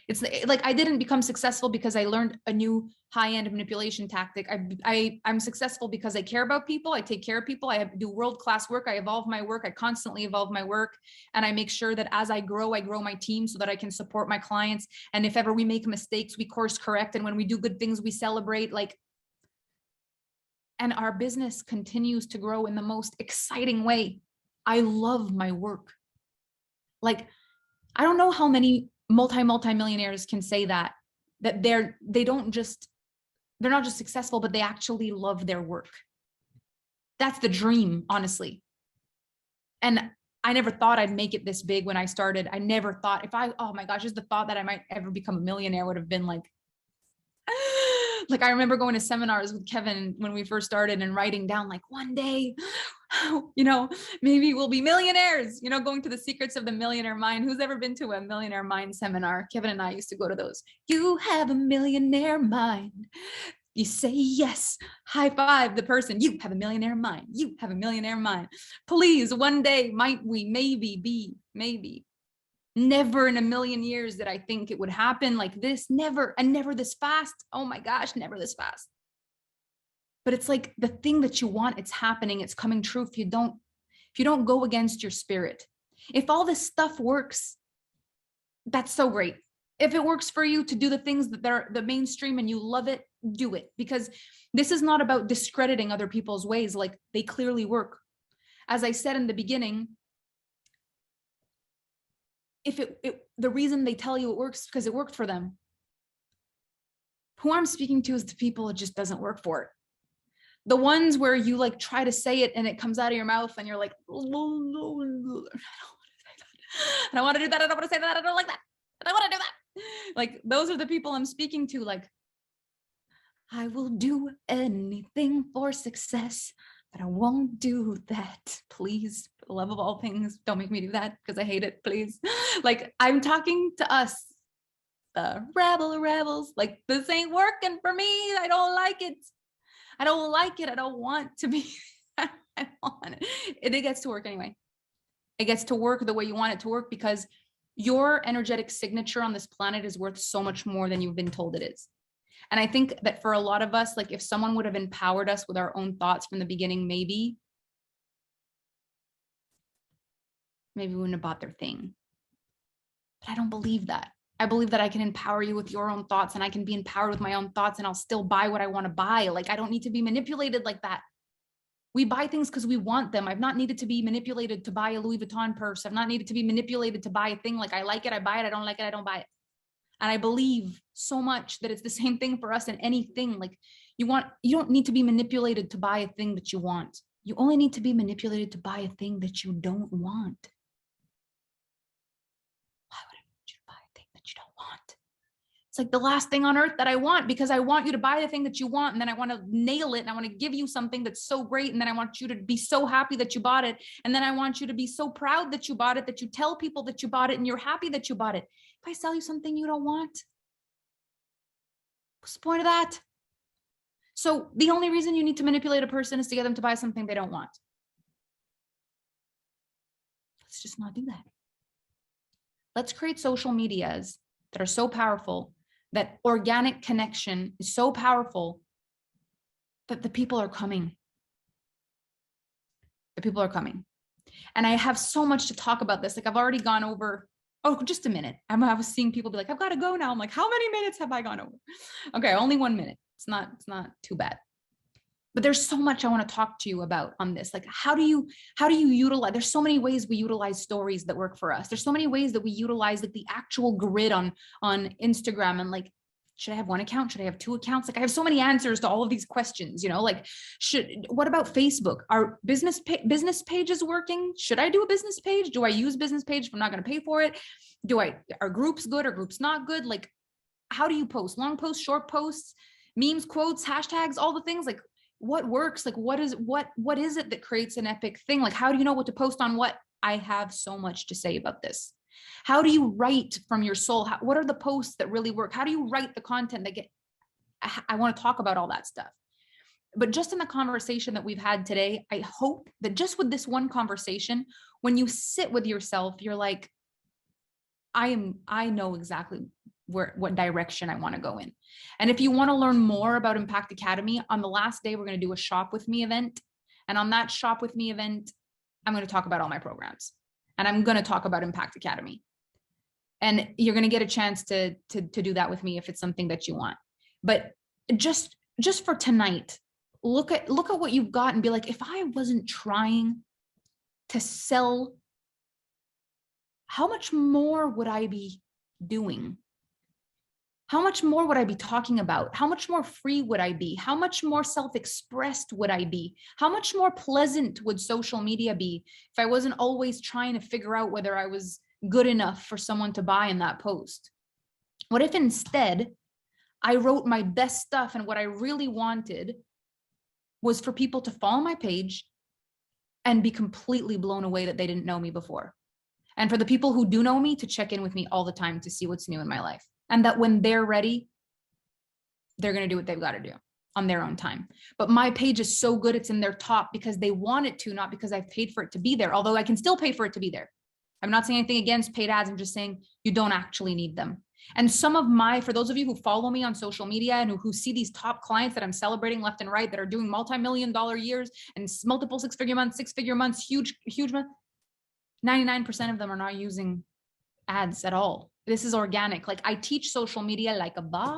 A: It's like, I didn't become successful because I learned a new high-end manipulation tactic. I'm successful because I care about people. I take care of people. I do world-class work. I evolve my work. I constantly evolve my work. And I make sure that as I grow my team so that I can support my clients. And if ever we make mistakes, we course correct. And when we do good things, we celebrate. Like, and our business continues to grow in the most exciting way. I love my work. Like, I don't know how many multi-millionaires can say that they're not just successful, but they actually love their work. That's the dream, honestly. And I never thought I'd make it this big when I started. I never thought oh my gosh, just the thought that I might ever become a millionaire would have been like I remember going to seminars with Kevin when we first started and writing down like one day, maybe we'll be millionaires, going to the secrets of the millionaire mind. Who's ever been to a millionaire mind seminar? Kevin and I used to go to those. You have a millionaire mind. You say yes, high five the person. You have a millionaire mind. You have a millionaire mind. Please, one day might we maybe. Never in a million years did I think it would happen like this. Never, and never this fast. Oh my gosh, never this fast. But it's like the thing that you want, it's happening, it's coming true if you don't go against your spirit. If all this stuff works, that's so great. If it works for you to do the things that are the mainstream and you love it, do it. Because this is not about discrediting other people's ways. Like, they clearly work. As I said in the beginning, if the reason they tell you it works because it worked for them. Who I'm speaking to is the people it just doesn't work for. The ones where you like try to say it and it comes out of your mouth and you're like, oh, I don't want to do that. I don't want to say that. I don't like that. I don't want to do that. Like, those are the people I'm speaking to. Like, I will do anything for success, but I won't do that. Please, for the love of all things, don't make me do that because I hate it, please. Like, I'm talking to us, the rebels. Like, this ain't working for me. I don't like it. I don't like it. I don't want to be. I want it. It gets to work anyway. It gets to work the way you want it to work because your energetic signature on this planet is worth so much more than you've been told it is. And I think that for a lot of us, like if someone would have empowered us with our own thoughts from the beginning, maybe we wouldn't have bought their thing. But I don't believe that. I believe that I can empower you with your own thoughts and I can be empowered with my own thoughts and I'll still buy what I want to buy. Like, I don't need to be manipulated like that. We buy things because we want them. I've not needed to be manipulated to buy a Louis Vuitton purse. I've not needed to be manipulated to buy a thing. Like, I like it, I buy it. I don't like it, I don't buy it. And I believe so much that it's the same thing for us in anything. Like, you don't need to be manipulated to buy a thing that you want. You only need to be manipulated to buy a thing that you don't want. Why would I want you to buy a thing that you don't want? It's like the last thing on earth that I want, because I want you to buy the thing that you want. And then I want to nail it. And I want to give you something that's so great. And then I want you to be so happy that you bought it. And then I want you to be so proud that you bought it, that you tell people that you bought it and you're happy that you bought it. If I sell you something you don't want, what's the point of that? So the only reason you need to manipulate a person is to get them to buy something they don't want. Let's just not do that. Let's create social medias that are so powerful, that organic connection is so powerful that the people are coming. The people are coming. And I have so much to talk about this. Like, I've already gone over, oh, just a minute. I was seeing people be like, I've got to go now. I'm like, how many minutes have I gone over? Okay, only 1 minute. It's not too bad. But there's so much I want to talk to you about on this. Like, how do you utilize, there's so many ways we utilize stories that work for us. There's so many ways that we utilize like the actual grid on Instagram, and like, should I have one account? Should I have two accounts? Like, I have so many answers to all of these questions, you know, like, what about Facebook? Are business pages working? Should I do a business page? Do I use business page if I'm not going to pay for it? Are groups good or groups not good? Like, how do you post? Long posts, short posts, memes, quotes, hashtags, all the things. Like, what works? Like, what is it that creates an epic thing? Like, how do you know what to post on what? I have so much to say about this. How do you write from your soul? What are the posts that really work? How do you write the content that I want to talk about all that stuff. But just in the conversation that we've had today, I hope that just with this one conversation, when you sit with yourself, you're like, I know exactly what direction I want to go in. And if you want to learn more about Impact Academy, on the last day, we're going to do a shop with me event. And on that shop with me event, I'm going to talk about all my programs and I'm going to talk about Impact Academy. And you're going to get a chance to do that with me if it's something that you want. But just for tonight, look at what you've got and be like, if I wasn't trying to sell, how much more would I be doing? How much more would I be talking about? How much more free would I be? How much more self-expressed would I be? How much more pleasant would social media be if I wasn't always trying to figure out whether I was good enough for someone to buy in that post? What if instead I wrote my best stuff and what I really wanted was for people to follow my page and be completely blown away that they didn't know me before? And for the people who do know me to check in with me all the time to see what's new in my life. And that when they're ready, they're going to do what they've got to do on their own time. But my page is so good, it's in their top because they want it to, not because I've paid for it to be there. Although I can still pay for it to be there. I'm not saying anything against paid ads. I'm just saying you don't actually need them. And for those of you who follow me on social media and who see these top clients that I'm celebrating left and right, that are doing multi-million-dollar years and multiple six-figure months, huge month, 99% of them are not using ads at all. This is organic. Like, I teach social media like a boss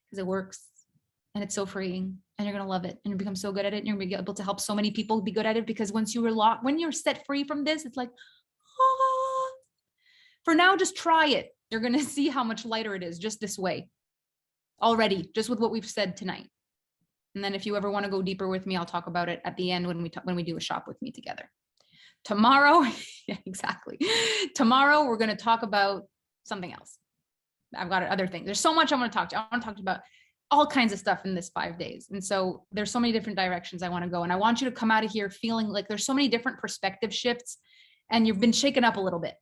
A: because it works and it's so freeing and you're going to love it and you become so good at it and you're going to be able to help so many people be good at it, because when you're set free from this, it's like, for now, just try it. You're going to see how much lighter it is just this way already, just with what we've said tonight. And then if you ever want to go deeper with me, I'll talk about it at the end when we do a shop with me together. Tomorrow, yeah, exactly. Tomorrow, we're going to talk about something else. I've got other things. There's so much I want to talk to. I want to talk about all kinds of stuff in this 5 days. And so there's so many different directions I want to go. And I want you to come out of here feeling like there's so many different perspective shifts and you've been shaken up a little bit.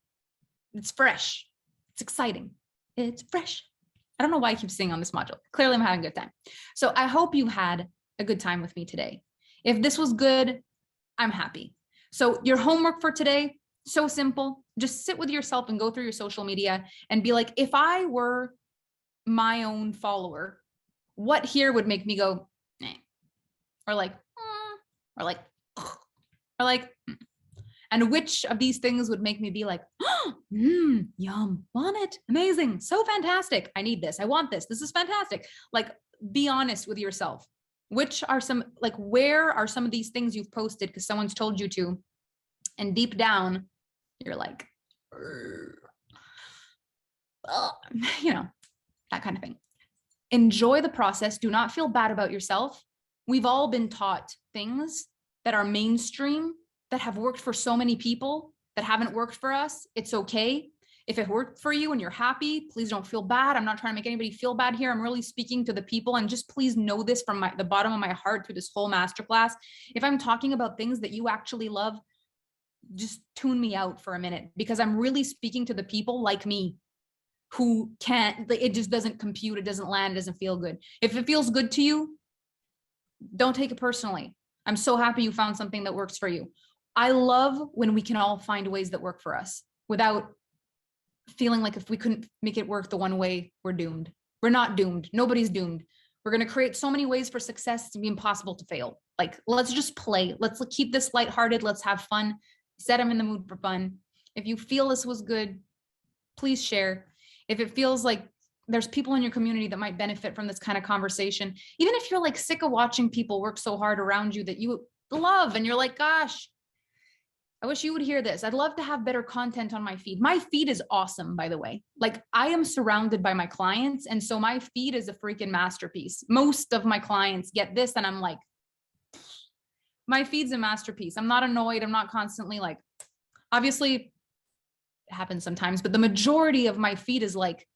A: It's fresh. It's exciting. It's fresh. I don't know why I keep singing on this module. Clearly I'm having a good time. So I hope you had a good time with me today. If this was good, I'm happy. So your homework for today, so simple. Just sit with yourself and go through your social media and be like, if I were my own follower, what here would make me go, eh, or like, or like, or like, and which of these things would make me be like, yum, want it, amazing, so fantastic. I need this. I want this. This is fantastic. Like, be honest with yourself. Which are some, like, where are some of these things you've posted because someone's told you to, and deep down, you're like, you know, that kind of thing. Enjoy the process. Do not feel bad about yourself. We've all been taught things that are mainstream, that have worked for so many people, that haven't worked for us. It's okay. If it worked for you and you're happy, please don't feel bad. I'm not trying to make anybody feel bad here. I'm really speaking to the people, and just please know this from the bottom of my heart through this whole masterclass. If I'm talking about things that you actually love, just tune me out for a minute, because I'm really speaking to the people like me who can't, it just doesn't compute. It doesn't land. It doesn't feel good. If it feels good to you, don't take it personally. I'm so happy you found something that works for you. I love when we can all find ways that work for us without feeling like if we couldn't make it work the one way, we're doomed. We're not doomed. Nobody's doomed. We're going to create so many ways for success to be impossible to fail. Like, let's just play. Let's keep this lighthearted. Let's have fun. Said I'm in the mood for fun. If you feel this was good, please share. If it feels like there's people in your community that might benefit from this kind of conversation, even if you're like sick of watching people work so hard around you that you love, and you're like, gosh, I wish you would hear this. I'd love to have better content on my feed. My feed is awesome, by the way. Like, I am surrounded by my clients. And so my feed is a freaking masterpiece. Most of my clients get this, and I'm like, my feed's a masterpiece. I'm not annoyed. I'm not constantly like, obviously it happens sometimes, but the majority of my feed is like,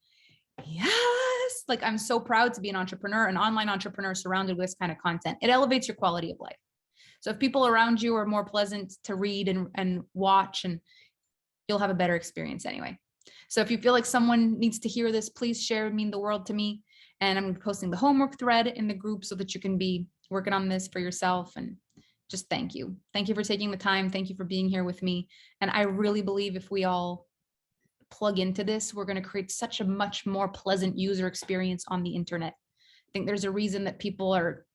A: yes, like, I'm so proud to be an entrepreneur, an online entrepreneur surrounded with this kind of content. It elevates your quality of life. So if people around you are more pleasant to read and watch, and you'll have a better experience anyway. So if you feel like someone needs to hear this, please share. It would mean the world to me. And I'm posting the homework thread in the group so that you can be working on this for yourself. And just thank you. Thank you for taking the time. Thank you for being here with me. And I really believe if we all plug into this, we're going to create such a much more pleasant user experience on the internet. I think there's a reason that people are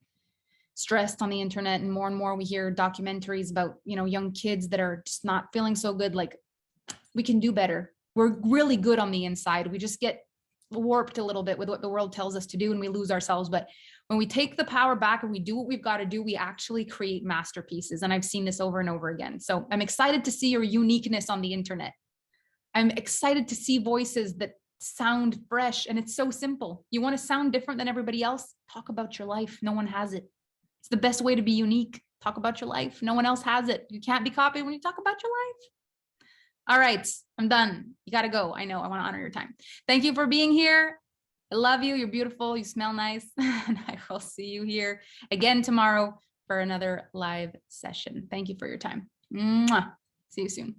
A: stressed on the internet, and more we hear documentaries about, you know, young kids that are just not feeling so good. Like, we can do better. We're really good on the inside. We just get warped a little bit with what the world tells us to do, and we lose ourselves. But when we take the power back and we do what we've got to do, we actually create masterpieces. And I've seen this over and over again. So I'm excited to see your uniqueness on the internet. I'm excited to see voices that sound fresh, and it's so simple. You want to sound different than everybody else? Talk about your life. No one has it. It's the best way to be unique. Talk about your life. No one else has it. You can't be copied when you talk about your life. All right, I'm done. You got to go. I know. I want to honor your time. Thank you for being here. I love you. You're beautiful. You smell nice. And I will see you here again tomorrow for another live session. Thank you for your time. Mwah. See you soon.